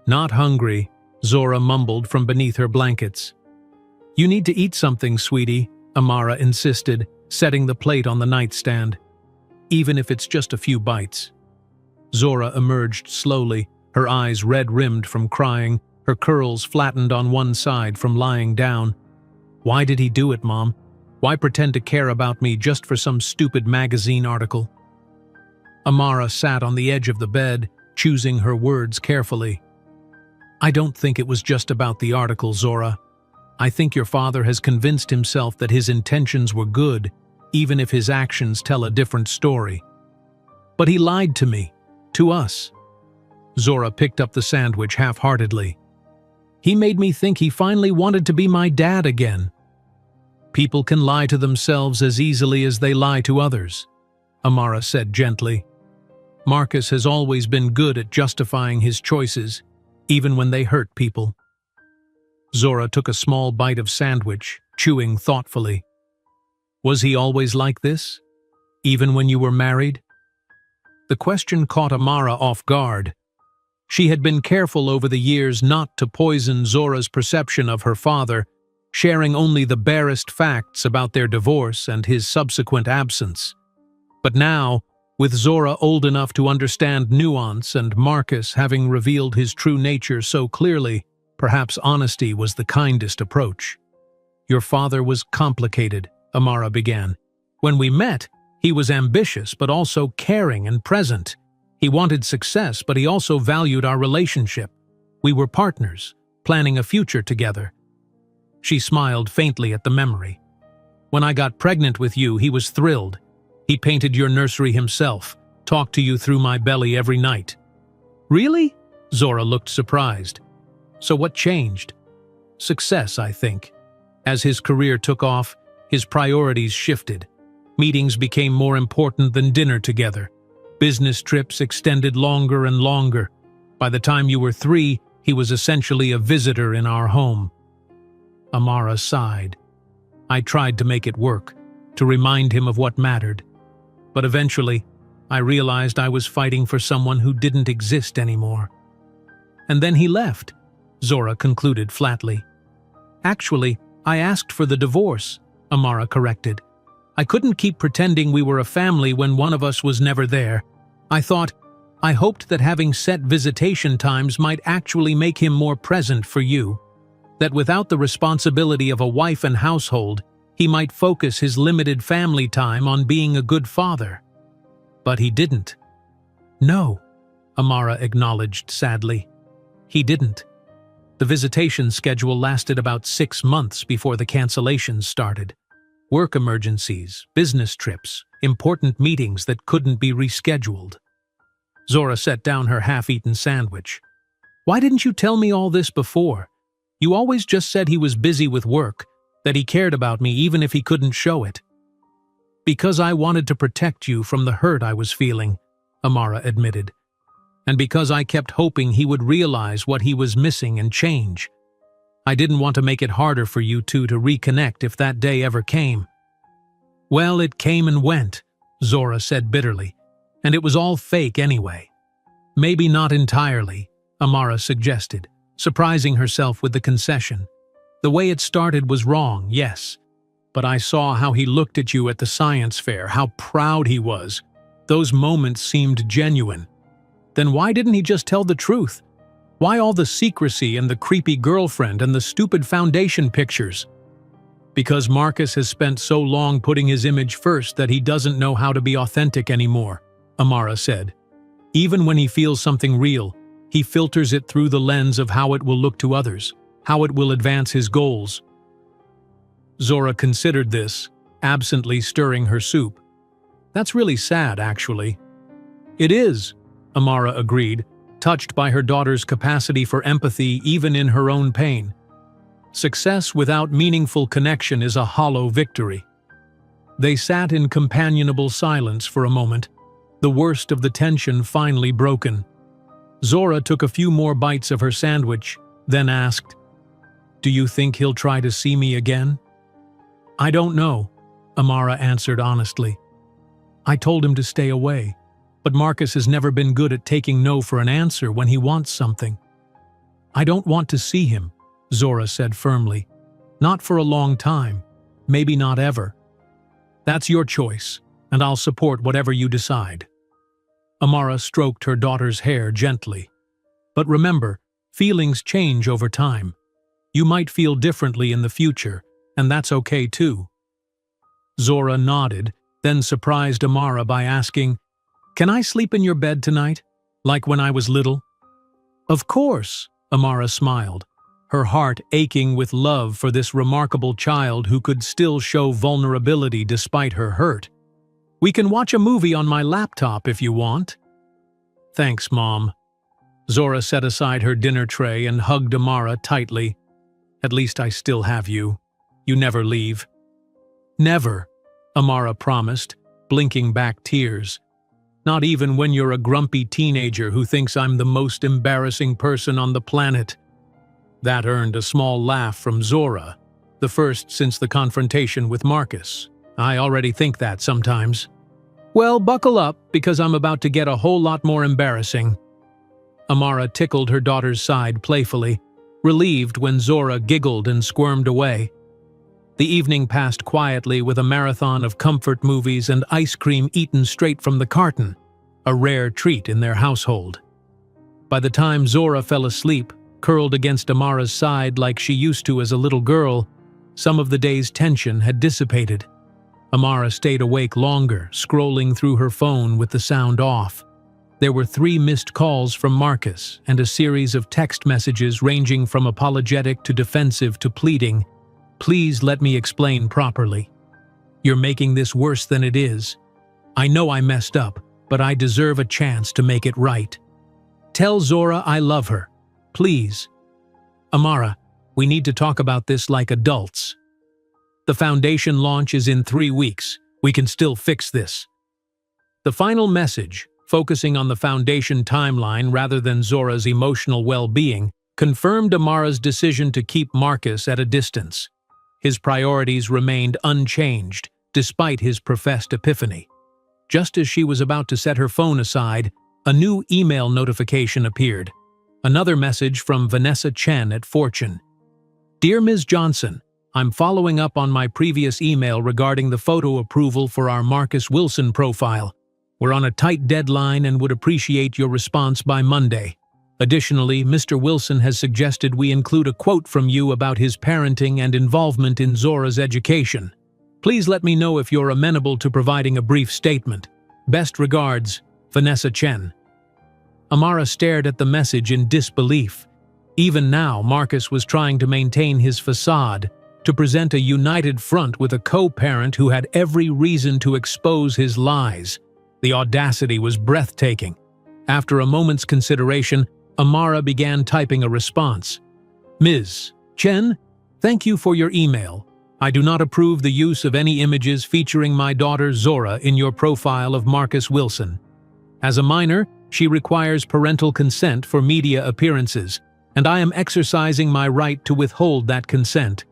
"Not hungry," Zora mumbled from beneath her blankets. "You need to eat something, sweetie," Amara insisted, setting the plate on the nightstand. "Even if it's just a few bites." Zora emerged slowly, her eyes red-rimmed from crying, her curls flattened on one side from lying down. "Why did he do it, Mom? Why pretend to care about me just for some stupid magazine article?" Amara sat on the edge of the bed, choosing her words carefully. "I don't think it was just about the article, Zora. I think your father has convinced himself that his intentions were good, even if his actions tell a different story. But he lied to me, to us." Zora picked up the sandwich half-heartedly. "He made me think he finally wanted to be my dad again." "People can lie to themselves as easily as they lie to others," Amara said gently. "Marcus has always been good at justifying his choices, even when they hurt people." Zora took a small bite of sandwich, chewing thoughtfully. "Was he always like this? Even when you were married?" The question caught Amara off guard. She had been careful over the years not to poison Zora's perception of her father, sharing only the barest facts about their divorce and his subsequent absence. But now, with Zora old enough to understand nuance and Marcus having revealed his true nature so clearly, perhaps honesty was the kindest approach. "Your father was complicated," Amara began. "When we met, he was ambitious but also caring and present. He wanted success, but he also valued our relationship. We were partners, planning a future together." She smiled faintly at the memory. "When I got pregnant with you, he was thrilled. He painted your nursery himself, talked to you through my belly every night." "Really?" Zora looked surprised. "So what changed?" "Success, I think. As his career took off, his priorities shifted. Meetings became more important than dinner together. Business trips extended longer and longer. By the time you were 3, he was essentially a visitor in our home." Amara sighed. "I tried to make it work, to remind him of what mattered. But eventually, I realized I was fighting for someone who didn't exist anymore." "And then he left," Zora concluded flatly. "Actually, I asked for the divorce," Amara corrected. "I couldn't keep pretending we were a family when one of us was never there. I hoped that having set visitation times might actually make him more present for you. That without the responsibility of a wife and household, he might focus his limited family time on being a good father. But he didn't." "No," Amara acknowledged sadly. "He didn't. The visitation schedule lasted about 6 months before the cancellations started. Work emergencies, business trips, important meetings that couldn't be rescheduled." Zora set down her half-eaten sandwich. "Why didn't you tell me all this before? You always just said he was busy with work, that he cared about me even if he couldn't show it." "Because I wanted to protect you from the hurt I was feeling," Amara admitted. "And because I kept hoping he would realize what he was missing and change. I didn't want to make it harder for you two to reconnect if that day ever came." "Well, it came and went," Zora said bitterly. "And it was all fake anyway." "Maybe not entirely," Amara suggested, surprising herself with the concession. "The way it started was wrong, yes. But I saw how he looked at you at the science fair, how proud he was. Those moments seemed genuine. Then why didn't he just tell the truth? Why all the secrecy and the creepy girlfriend and the stupid foundation pictures?" "Because Marcus has spent so long putting his image first that he doesn't know how to be authentic anymore," Amara said. "Even when he feels something real, he filters it through the lens of how it will look to others, how it will advance his goals." Zora considered this, absently stirring her soup. "That's really sad, actually." "It is," Amara agreed, touched by her daughter's capacity for empathy even in her own pain. "Success without meaningful connection is a hollow victory." They sat in companionable silence for a moment, the worst of the tension finally broken. Zora took a few more bites of her sandwich, then asked, "Do you think he'll try to see me again?" "I don't know," Amara answered honestly. "I told him to stay away, but Marcus has never been good at taking no for an answer when he wants something." "I don't want to see him," Zora said firmly. "Not for a long time, maybe not ever. That's your choice, and I'll support whatever you decide." Amara stroked her daughter's hair gently. "But remember, feelings change over time. You might feel differently in the future, and that's okay too." Zora nodded, then surprised Amara by asking, "Can I sleep in your bed tonight, like when I was little?" "Of course," Amara smiled, her heart aching with love for this remarkable child who could still show vulnerability despite her hurt. "We can watch a movie on my laptop if you want." "Thanks, Mom." Zora set aside her dinner tray and hugged Amara tightly. "At least I still have you. You never leave." "Never," Amara promised, blinking back tears. "Not even when you're a grumpy teenager who thinks I'm the most embarrassing person on the planet." That earned a small laugh from Zora, the first since the confrontation with Marcus. "I already think that sometimes." "Well, buckle up, because I'm about to get a whole lot more embarrassing." Amara tickled her daughter's side playfully, relieved when Zora giggled and squirmed away. The evening passed quietly with a marathon of comfort movies and ice cream eaten straight from the carton, a rare treat in their household. By the time Zora fell asleep, curled against Amara's side like she used to as a little girl, some of the day's tension had dissipated. Amara stayed awake longer, scrolling through her phone with the sound off. There were 3 missed calls from Marcus and a series of text messages ranging from apologetic to defensive to pleading, "Please let me explain properly. You're making this worse than it is. I know I messed up, but I deserve a chance to make it right. Tell Zora I love her. Please. Amara, we need to talk about this like adults. The foundation launch is in 3 weeks. We can still fix this. The final message, focusing on the foundation timeline rather than Zora's emotional well-being, confirmed Amara's decision to keep Marcus at a distance. His priorities remained unchanged, despite his professed epiphany. Just as she was about to set her phone aside, a new email notification appeared. Another message from Vanessa Chen at Fortune. Dear Ms. Johnson, I'm following up on my previous email regarding the photo approval for our Marcus Wilson profile. We're on a tight deadline and would appreciate your response by Monday. Additionally, Mr. Wilson has suggested we include a quote from you about his parenting and involvement in Zora's education. Please let me know if you're amenable to providing a brief statement. Best regards, Vanessa Chen. Amara stared at the message in disbelief. Even now, Marcus was trying to maintain his facade, to present a united front with a co-parent who had every reason to expose his lies. The audacity was breathtaking. After a moment's consideration, Amara began typing a response. Ms. Chen, thank you for your email. I do not approve the use of any images featuring my daughter Zora in your profile of Marcus Wilson. As a minor, she requires parental consent for media appearances, and I am exercising my right to withhold that consent.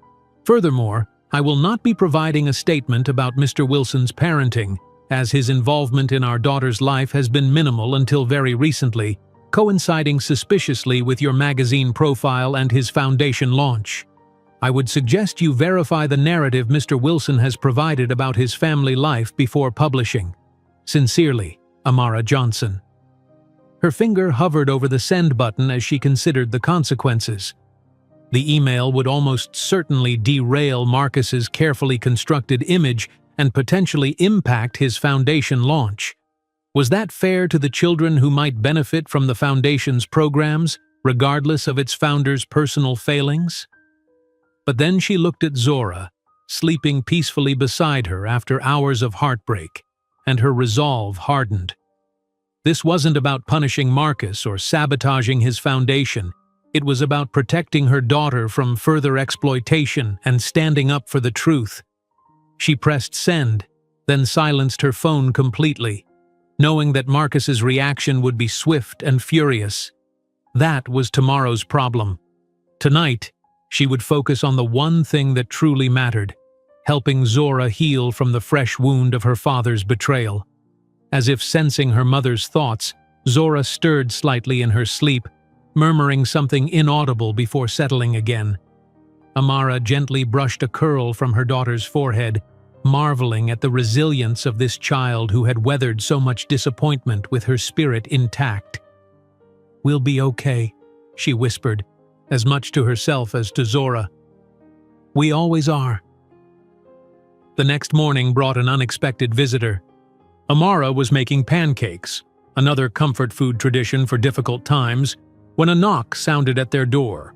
Furthermore, I will not be providing a statement about Mr. Wilson's parenting, as his involvement in our daughter's life has been minimal until very recently, coinciding suspiciously with your magazine profile and his foundation launch. I would suggest you verify the narrative Mr. Wilson has provided about his family life before publishing. Sincerely, Amara Johnson. Her finger hovered over the send button as she considered the consequences. The email would almost certainly derail Marcus's carefully constructed image and potentially impact his foundation launch. Was that fair to the children who might benefit from the foundation's programs, regardless of its founder's personal failings? But then she looked at Zora, sleeping peacefully beside her after hours of heartbreak, and her resolve hardened. This wasn't about punishing Marcus or sabotaging his foundation. It was about protecting her daughter from further exploitation and standing up for the truth. She pressed send, then silenced her phone completely, knowing that Marcus's reaction would be swift and furious. That was tomorrow's problem. Tonight, she would focus on the one thing that truly mattered, helping Zora heal from the fresh wound of her father's betrayal. As if sensing her mother's thoughts, Zora stirred slightly in her sleep, murmuring something inaudible before settling again. Amara gently brushed a curl from her daughter's forehead, marveling at the resilience of this child who had weathered so much disappointment with her spirit intact. "We'll be okay," she whispered, as much to herself as to Zora. "We always are." The next morning brought an unexpected visitor. Amara was making pancakes, another comfort food tradition for difficult times, when a knock sounded at their door.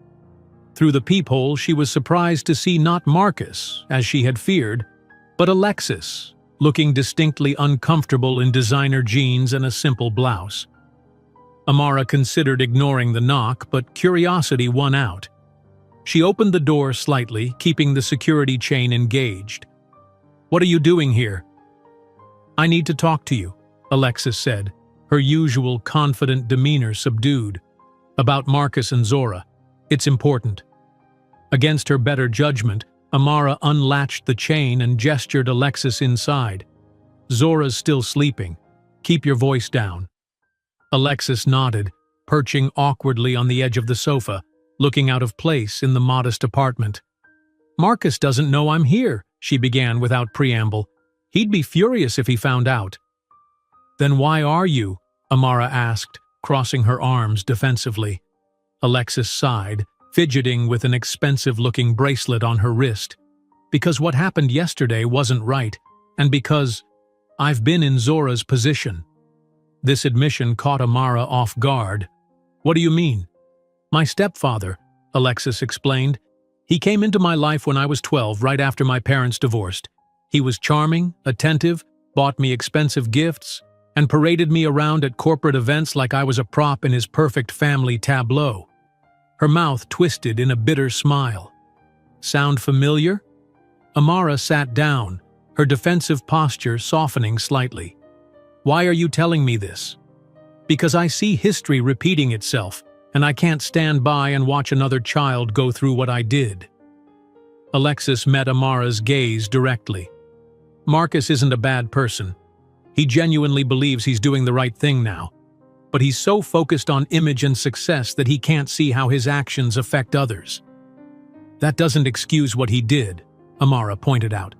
Through the peephole, she was surprised to see not Marcus, as she had feared, but Alexis, looking distinctly uncomfortable in designer jeans and a simple blouse. Amara considered ignoring the knock, but curiosity won out. She opened the door slightly, keeping the security chain engaged. "What are you doing here?" "I need to talk to you," Alexis said, her usual confident demeanor subdued. "About Marcus and Zora. It's important." Against her better judgment, Amara unlatched the chain and gestured Alexis inside. "Zora's still sleeping. Keep your voice down." Alexis nodded, perching awkwardly on the edge of the sofa, looking out of place in the modest apartment. "Marcus doesn't know I'm here," she began without preamble. "He'd be furious if he found out." "Then why are you?" Amara asked, crossing her arms defensively. Alexis sighed, fidgeting with an expensive-looking bracelet on her wrist. "Because what happened yesterday wasn't right, and because I've been in Zora's position." This admission caught Amara off guard. "What do you mean?" "My stepfather," Alexis explained. "He came into my life when I was 12, right after my parents divorced. He was charming, attentive, bought me expensive gifts, and paraded me around at corporate events like I was a prop in his perfect family tableau. Her mouth twisted in a bitter smile. Sound familiar? Amara sat down, her defensive posture softening slightly. Why are you telling me this? Because I see history repeating itself, and I can't stand by and watch another child go through what I did. Alexis met Amara's gaze directly. Marcus isn't a bad person. He genuinely believes he's doing the right thing now. But he's so focused on image and success that he can't see how his actions affect others. That doesn't excuse what he did, Amara pointed out.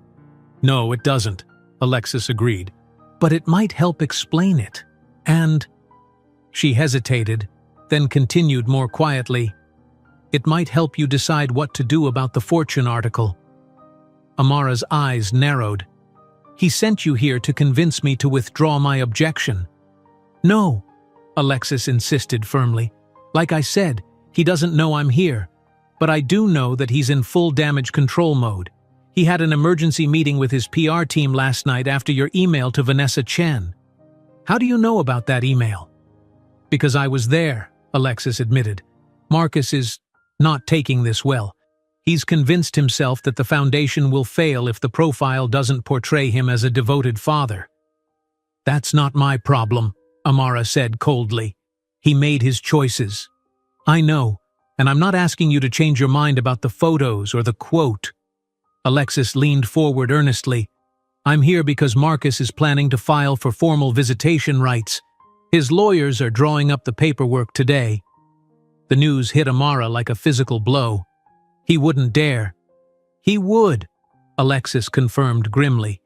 No, it doesn't, Alexis agreed. But it might help explain it. And… She hesitated, then continued more quietly. It might help you decide what to do about the Fortune article. Amara's eyes narrowed. He sent you here to convince me to withdraw my objection. No, Alexis insisted firmly. Like I said, he doesn't know I'm here. But I do know that he's in full damage control mode. He had an emergency meeting with his PR team last night after your email to Vanessa Chen. How do you know about that email? Because I was there, Alexis admitted. Marcus is not taking this well. He's convinced himself that the foundation will fail if the profile doesn't portray him as a devoted father. That's not my problem, Amara said coldly. He made his choices. I know, and I'm not asking you to change your mind about the photos or the quote. Alexis leaned forward earnestly. I'm here because Marcus is planning to file for formal visitation rights. His lawyers are drawing up the paperwork today. The news hit Amara like a physical blow. He wouldn't dare. He would, Alexis confirmed grimly.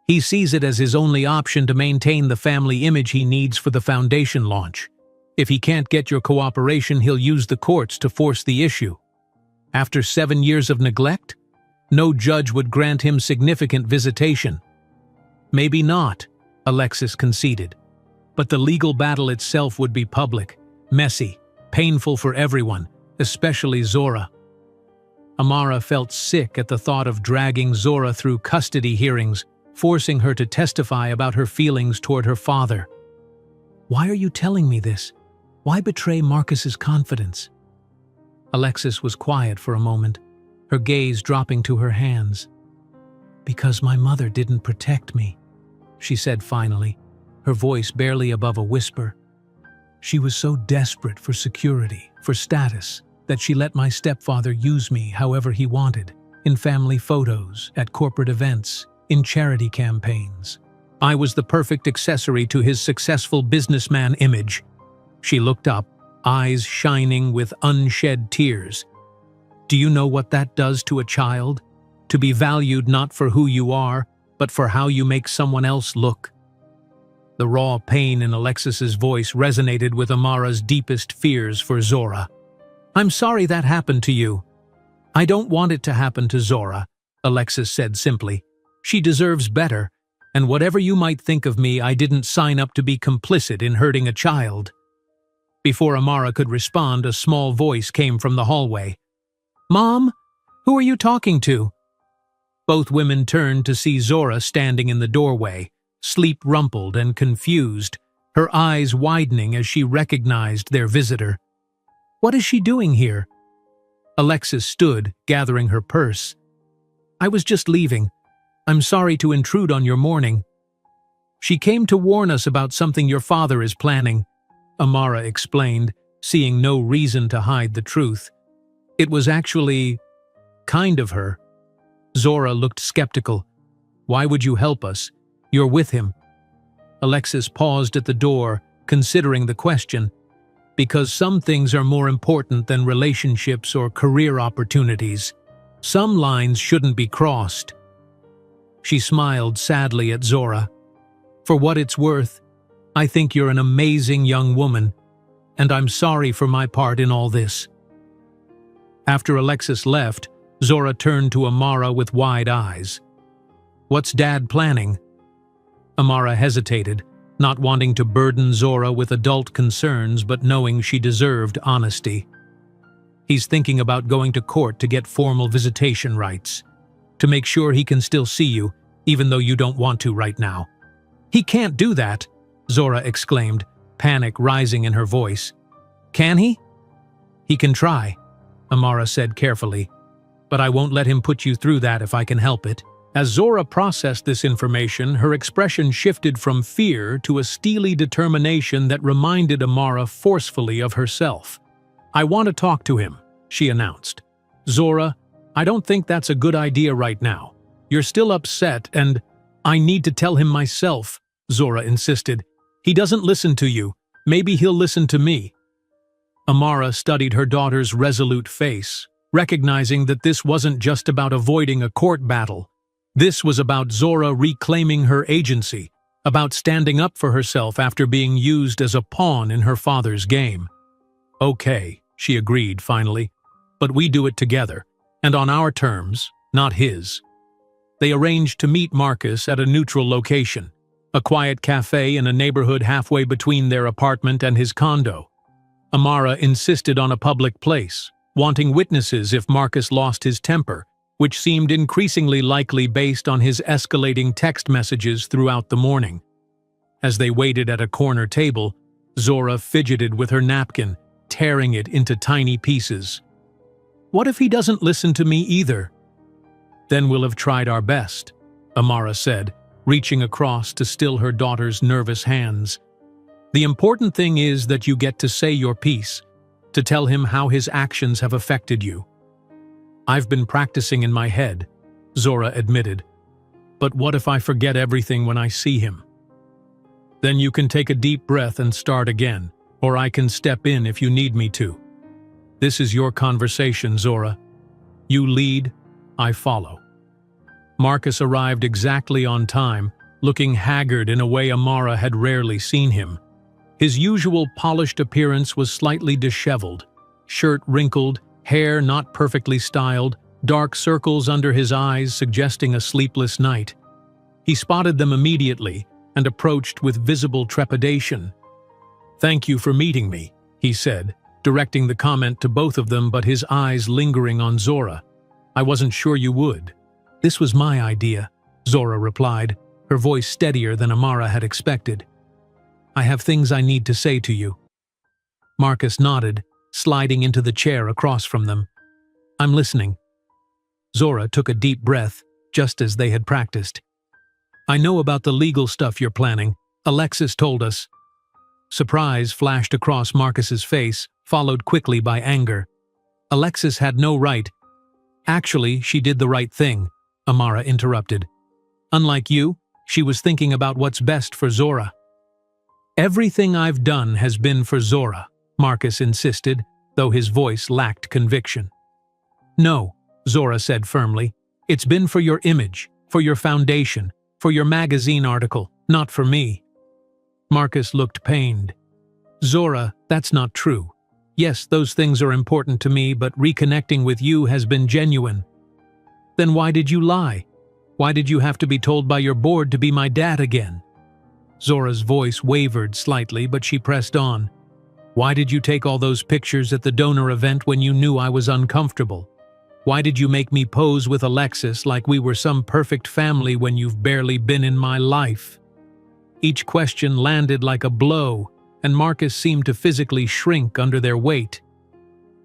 He sees it as his only option to maintain the family image he needs for the foundation launch. If he can't get your cooperation, he'll use the courts to force the issue. After 7 years of neglect, no judge would grant him significant visitation. Maybe not, Alexis conceded. But the legal battle itself would be public, messy, painful for everyone, especially Zora. Amara felt sick at the thought of dragging Zora through custody hearings, forcing her to testify about her feelings toward her father. Why are you telling me this? Why betray Marcus's confidence? Alexis was quiet for a moment, her gaze dropping to her hands. Because my mother didn't protect me, she said finally, her voice barely above a whisper. She was so desperate for security, for status, that she let my stepfather use me however he wanted, in family photos, at corporate events, in charity campaigns. I was the perfect accessory to his successful businessman image. She looked up, eyes shining with unshed tears. Do you know what that does to a child? To be valued not for who you are, but for how you make someone else look. The raw pain in Alexis's voice resonated with Amara's deepest fears for Zora. I'm sorry that happened to you. I don't want it to happen to Zora, Alexis said simply. She deserves better, and whatever you might think of me, I didn't sign up to be complicit in hurting a child. Before Amara could respond, a small voice came from the hallway. Mom, who are you talking to? Both women turned to see Zora standing in the doorway, sleep-rumpled and confused, her eyes widening as she recognized their visitor. What is she doing here? Alexis stood, gathering her purse. I was just leaving. I'm sorry to intrude on your morning. She came to warn us about something your father is planning, Amara explained, seeing no reason to hide the truth. It was actually kind of her. Zora looked skeptical. Why would you help us? You're with him. Alexis paused at the door, considering the question. Because some things are more important than relationships or career opportunities. Some lines shouldn't be crossed. She smiled sadly at Zora. For what it's worth, I think you're an amazing young woman, and I'm sorry for my part in all this. After Alexis left, Zora turned to Amara with wide eyes. What's Dad planning? Amara hesitated, not wanting to burden Zora with adult concerns but knowing she deserved honesty. He's thinking about going to court to get formal visitation rights, to make sure he can still see you, even though you don't want to right now. "He can't do that," Zora exclaimed, panic rising in her voice. "Can he?" "He can try," Amara said carefully, "but I won't let him put you through that if I can help it." As Zora processed this information, her expression shifted from fear to a steely determination that reminded Amara forcefully of herself. "I want to talk to him," she announced. "Zora, I don't think that's a good idea right now. You're still upset and—" "I need to tell him myself," Zora insisted. "He doesn't listen to you. Maybe he'll listen to me." Amara studied her daughter's resolute face, recognizing that this wasn't just about avoiding a court battle. This was about Zora reclaiming her agency, about standing up for herself after being used as a pawn in her father's game. "Okay," she agreed finally, "but we do it together, and on our terms, not his." They arranged to meet Marcus at a neutral location, a quiet cafe in a neighborhood halfway between their apartment and his condo. Amara insisted on a public place, wanting witnesses if Marcus lost his temper, which seemed increasingly likely based on his escalating text messages throughout the morning. As they waited at a corner table, Zora fidgeted with her napkin, tearing it into tiny pieces. "What if he doesn't listen to me either?" "Then we'll have tried our best," Amara said, reaching across to still her daughter's nervous hands. "The important thing is that you get to say your piece, to tell him how his actions have affected you." "I've been practicing in my head," Zora admitted. "But what if I forget everything when I see him?" "Then you can take a deep breath and start again, or I can step in if you need me to. This is your conversation, Zora. You lead, I follow." Marcus arrived exactly on time, looking haggard in a way Amara had rarely seen him. His usual polished appearance was slightly disheveled, shirt wrinkled, hair not perfectly styled, dark circles under his eyes suggesting a sleepless night. He spotted them immediately and approached with visible trepidation. "Thank you for meeting me," he said, directing the comment to both of them but his eyes lingering on Zora. "I wasn't sure you would." "This was my idea," Zora replied, her voice steadier than Amara had expected. "I have things I need to say to you." Marcus nodded, sliding into the chair across from them. "I'm listening." Zora took a deep breath, just as they had practiced. "I know about the legal stuff you're planning. Alexis told us." Surprise flashed across Marcus's face, followed quickly by anger. Alexis had no right. "Actually, she did the right thing," Amara interrupted. "Unlike you, she was thinking about what's best for Zora." "Everything I've done has been for Zora," Marcus insisted, though his voice lacked conviction. "No," Zora said firmly. "It's been for your image, for your foundation, for your magazine article, not for me." Marcus looked pained. "Zora, that's not true. Yes, those things are important to me, but reconnecting with you has been genuine." "Then why did you lie? Why did you have to be told by your board to be my dad again?" Zora's voice wavered slightly, but she pressed on. "Why did you take all those pictures at the donor event when you knew I was uncomfortable? Why did you make me pose with Alexis like we were some perfect family when you've barely been in my life?" Each question landed like a blow, and Marcus seemed to physically shrink under their weight.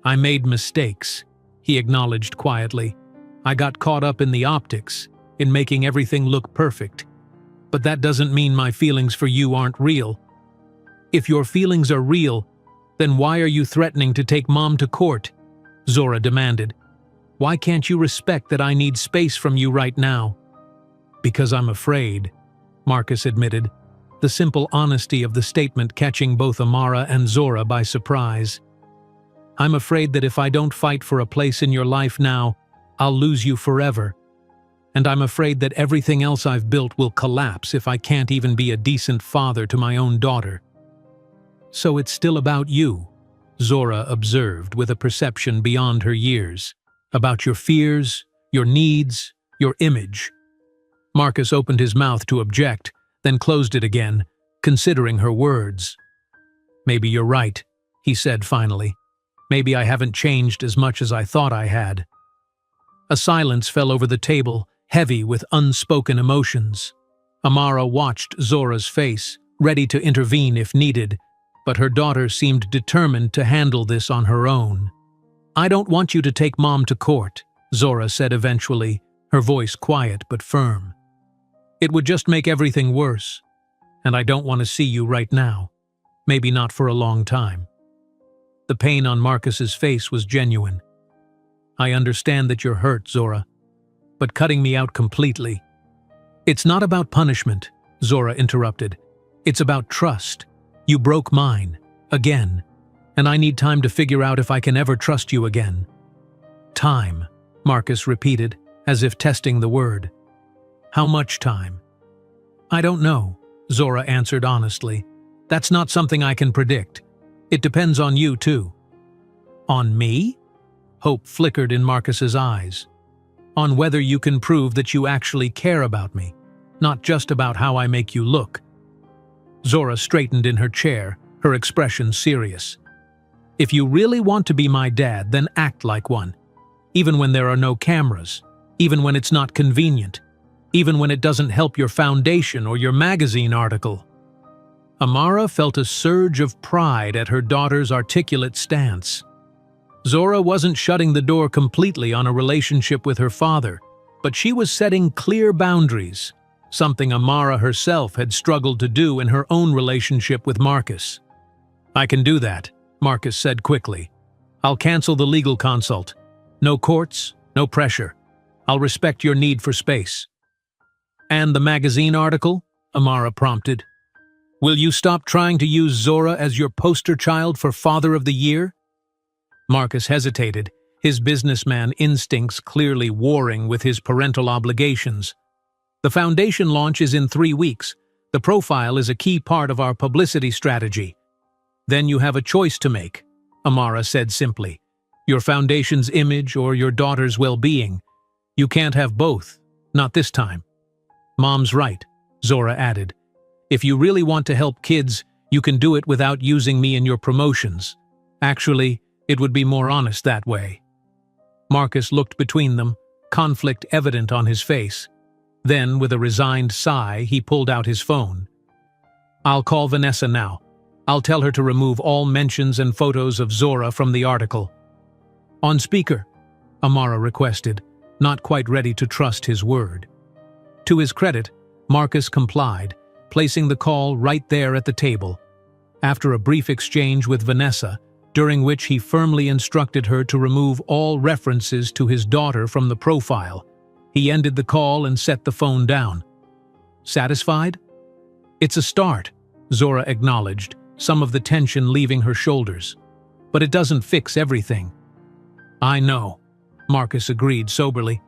"I made mistakes," he acknowledged quietly. "I got caught up in the optics, in making everything look perfect. But that doesn't mean my feelings for you aren't real. If your feelings are real, then why are you threatening to take Mom to court?" Zora demanded. "Why can't you respect that I need space from you right now?" "Because I'm afraid," Marcus admitted, the simple honesty of the statement catching both Amara and Zora by surprise. "I'm afraid that if I don't fight for a place in your life now, I'll lose you forever. And I'm afraid that everything else I've built will collapse if I can't even be a decent father to my own daughter." "So it's still about you," Zora observed with a perception beyond her years. "About your fears, your needs, your image." Marcus opened his mouth to object, then closed it again, considering her words. "Maybe you're right," he said finally. "Maybe I haven't changed as much as I thought I had." A silence fell over the table, heavy with unspoken emotions. Amara watched Zora's face, ready to intervene if needed, but her daughter seemed determined to handle this on her own. "I don't want you to take Mom to court," Zora said eventually, her voice quiet but firm. "It would just make everything worse, and I don't want to see you right now. Maybe not for a long time." The pain on Marcus's face was genuine. "I understand that you're hurt, Zora, but cutting me out completely—" "It's not about punishment," Zora interrupted. "It's about trust. You broke mine, again, and I need time to figure out if I can ever trust you again." "Time," Marcus repeated, as if testing the word. "How much time?" "I don't know," Zora answered honestly. "That's not something I can predict. It depends on you, too." "On me?" Hope flickered in Marcus's eyes. "On whether you can prove that you actually care about me, not just about how I make you look." Zora straightened in her chair, her expression serious. "If you really want to be my dad, then act like one. Even when there are no cameras, even when it's not convenient, even when it doesn't help your foundation or your magazine article." Amara felt a surge of pride at her daughter's articulate stance. Zora wasn't shutting the door completely on a relationship with her father, but she was setting clear boundaries, something Amara herself had struggled to do in her own relationship with Marcus. "I can do that," Marcus said quickly. "I'll cancel the legal consult. No courts, no pressure. I'll respect your need for space." "And the magazine article?" Amara prompted. "Will you stop trying to use Zora as your poster child for Father of the Year?" Marcus hesitated, his businessman instincts clearly warring with his parental obligations. "The foundation launch is in 3 weeks. The profile is a key part of our publicity strategy." "Then you have a choice to make," Amara said simply. "Your foundation's image or your daughter's well-being. You can't have both, not this time." "Mom's right," Zora added. "If you really want to help kids, you can do it without using me in your promotions. Actually, it would be more honest that way." Marcus looked between them, conflict evident on his face. Then, with a resigned sigh, he pulled out his phone. "I'll call Vanessa now. I'll tell her to remove all mentions and photos of Zora from the article." "On speaker," Amara requested, not quite ready to trust his word. To his credit, Marcus complied, placing the call right there at the table. After a brief exchange with Vanessa, during which he firmly instructed her to remove all references to his daughter from the profile, he ended the call and set the phone down. "Satisfied?" "It's a start," Zora acknowledged, some of the tension leaving her shoulders. "But it doesn't fix everything." "I know," Marcus agreed soberly.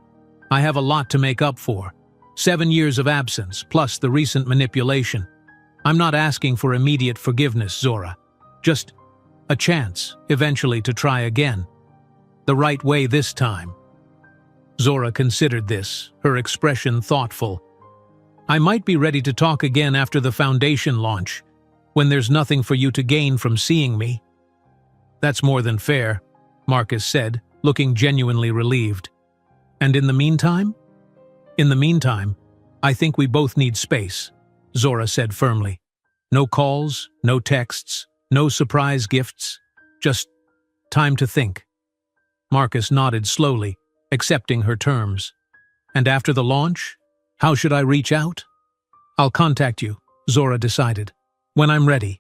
"I have a lot to make up for. 7 years of absence, plus the recent manipulation. I'm not asking for immediate forgiveness, Zora. Just a chance, eventually, to try again. The right way this time." Zora considered this, her expression thoughtful. "I might be ready to talk again after the foundation launch, when there's nothing for you to gain from seeing me." "That's more than fair," Marcus said, looking genuinely relieved. "And in the meantime?" "In the meantime, I think we both need space," Zora said firmly. "No calls, no texts, no surprise gifts, just time to think." Marcus nodded slowly, accepting her terms. "And after the launch, how should I reach out?" "I'll contact you," Zora decided, "when I'm ready."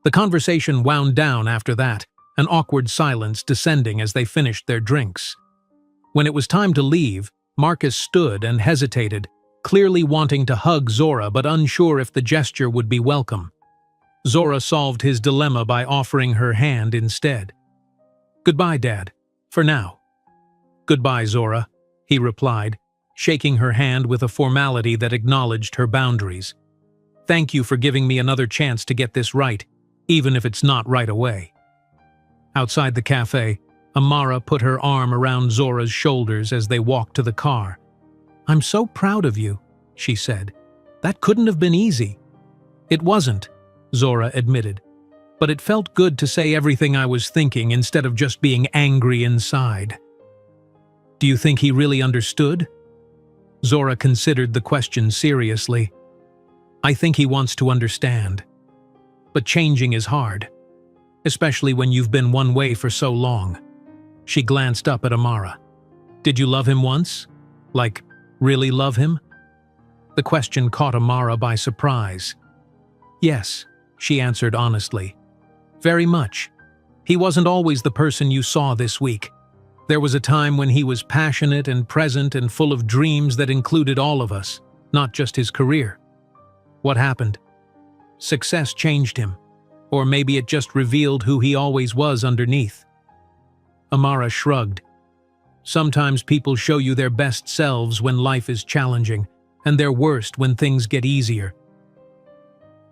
The conversation wound down after that, an awkward silence descending as they finished their drinks. When it was time to leave, Marcus stood and hesitated, clearly wanting to hug Zora but unsure if the gesture would be welcome. Zora solved his dilemma by offering her hand instead. "Goodbye, Dad. For now." "Goodbye, Zora," he replied, shaking her hand with a formality that acknowledged her boundaries. "Thank you for giving me another chance to get this right, even if it's not right away." Outside the cafe, Amara put her arm around Zora's shoulders as they walked to the car. "I'm so proud of you," she said. "That couldn't have been easy." "It wasn't," Zora admitted, "but it felt good to say everything I was thinking instead of just being angry inside." "Do you think he really understood?" Zora considered the question seriously. I think he wants to understand. But changing is hard, especially when you've been one way for so long. She glanced up at Amara. Did you love him once? Like, really love him? The question caught Amara by surprise. Yes, she answered honestly. Very much. He wasn't always the person you saw this week. There was a time when he was passionate and present and full of dreams that included all of us, not just his career. What happened? Success changed him, or maybe it just revealed who he always was underneath. Amara shrugged. Sometimes people show you their best selves when life is challenging, and their worst when things get easier.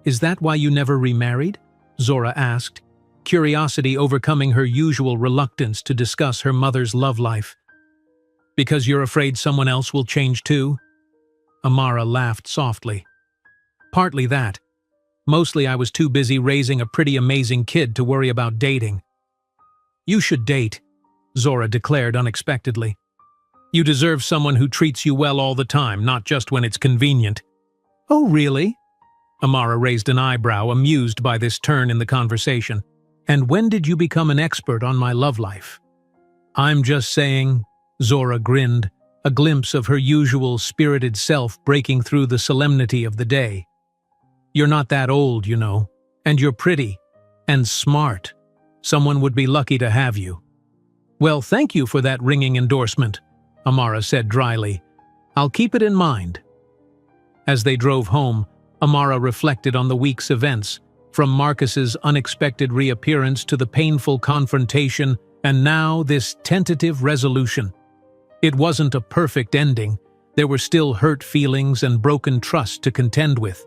Is that why you never remarried? Zora asked, curiosity overcoming her usual reluctance to discuss her mother's love life. Because you're afraid someone else will change too? Amara laughed softly. Partly that. Mostly I was too busy raising a pretty amazing kid to worry about dating. You should date, Zora declared unexpectedly. You deserve someone who treats you well all the time, not just when it's convenient. Oh, really? Amara raised an eyebrow, amused by this turn in the conversation. And when did you become an expert on my love life? I'm just saying, Zora grinned, a glimpse of her usual spirited self breaking through the solemnity of the day. You're not that old, you know, and you're pretty and smart. Someone would be lucky to have you. Well, thank you for that ringing endorsement, Amara said dryly. I'll keep it in mind. As they drove home, Amara reflected on the week's events, from Marcus's unexpected reappearance to the painful confrontation, and now this tentative resolution. It wasn't a perfect ending. There were still hurt feelings and broken trust to contend with.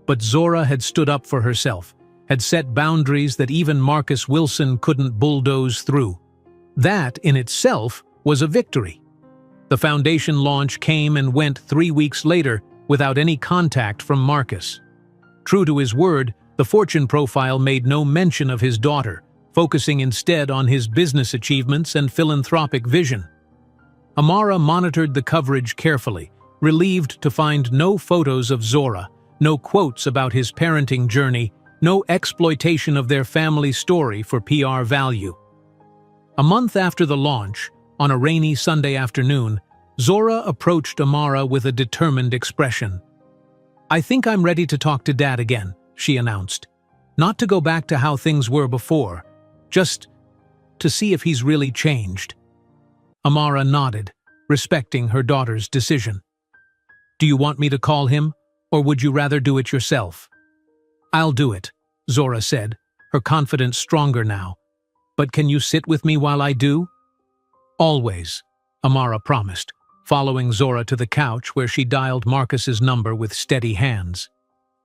But Zora had stood up for herself, had set boundaries that even Marcus Wilson couldn't bulldoze through. That, in itself, was a victory. The foundation launch came and went 3 weeks later without any contact from Marcus. True to his word, the Fortune profile made no mention of his daughter, focusing instead on his business achievements and philanthropic vision. Amara monitored the coverage carefully, relieved to find no photos of Zora, no quotes about his parenting journey, no exploitation of their family story for PR value. A month after the launch, on a rainy Sunday afternoon, Zora approached Amara with a determined expression. I think I'm ready to talk to Dad again, she announced. Not to go back to how things were before, just to see if he's really changed. Amara nodded, respecting her daughter's decision. Do you want me to call him, or would you rather do it yourself? I'll do it, Zora said, her confidence stronger now. But can you sit with me while I do? Always, Amara promised, following Zora to the couch where she dialed Marcus's number with steady hands.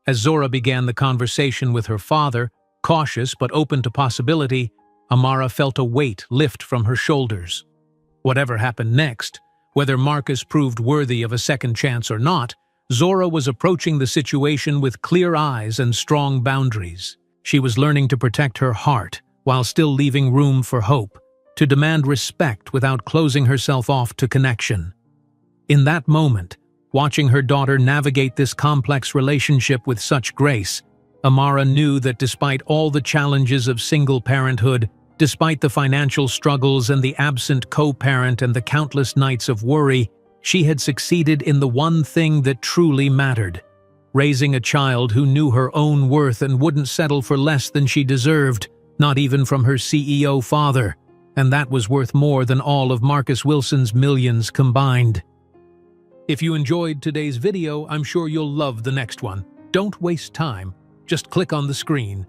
As Zora began the conversation with her father, cautious but open to possibility, Amara felt a weight lift from her shoulders. Whatever happened next, whether Marcus proved worthy of a second chance or not, Zora was approaching the situation with clear eyes and strong boundaries. She was learning to protect her heart while still leaving room for hope, to demand respect without closing herself off to connection. In that moment, watching her daughter navigate this complex relationship with such grace, Amara knew that despite all the challenges of single parenthood, despite the financial struggles and the absent co-parent and the countless nights of worry, she had succeeded in the one thing that truly mattered: raising a child who knew her own worth and wouldn't settle for less than she deserved, not even from her CEO father, and that was worth more than all of Marcus Wilson's millions combined. If you enjoyed today's video, I'm sure you'll love the next one. Don't waste time. Just click on the screen.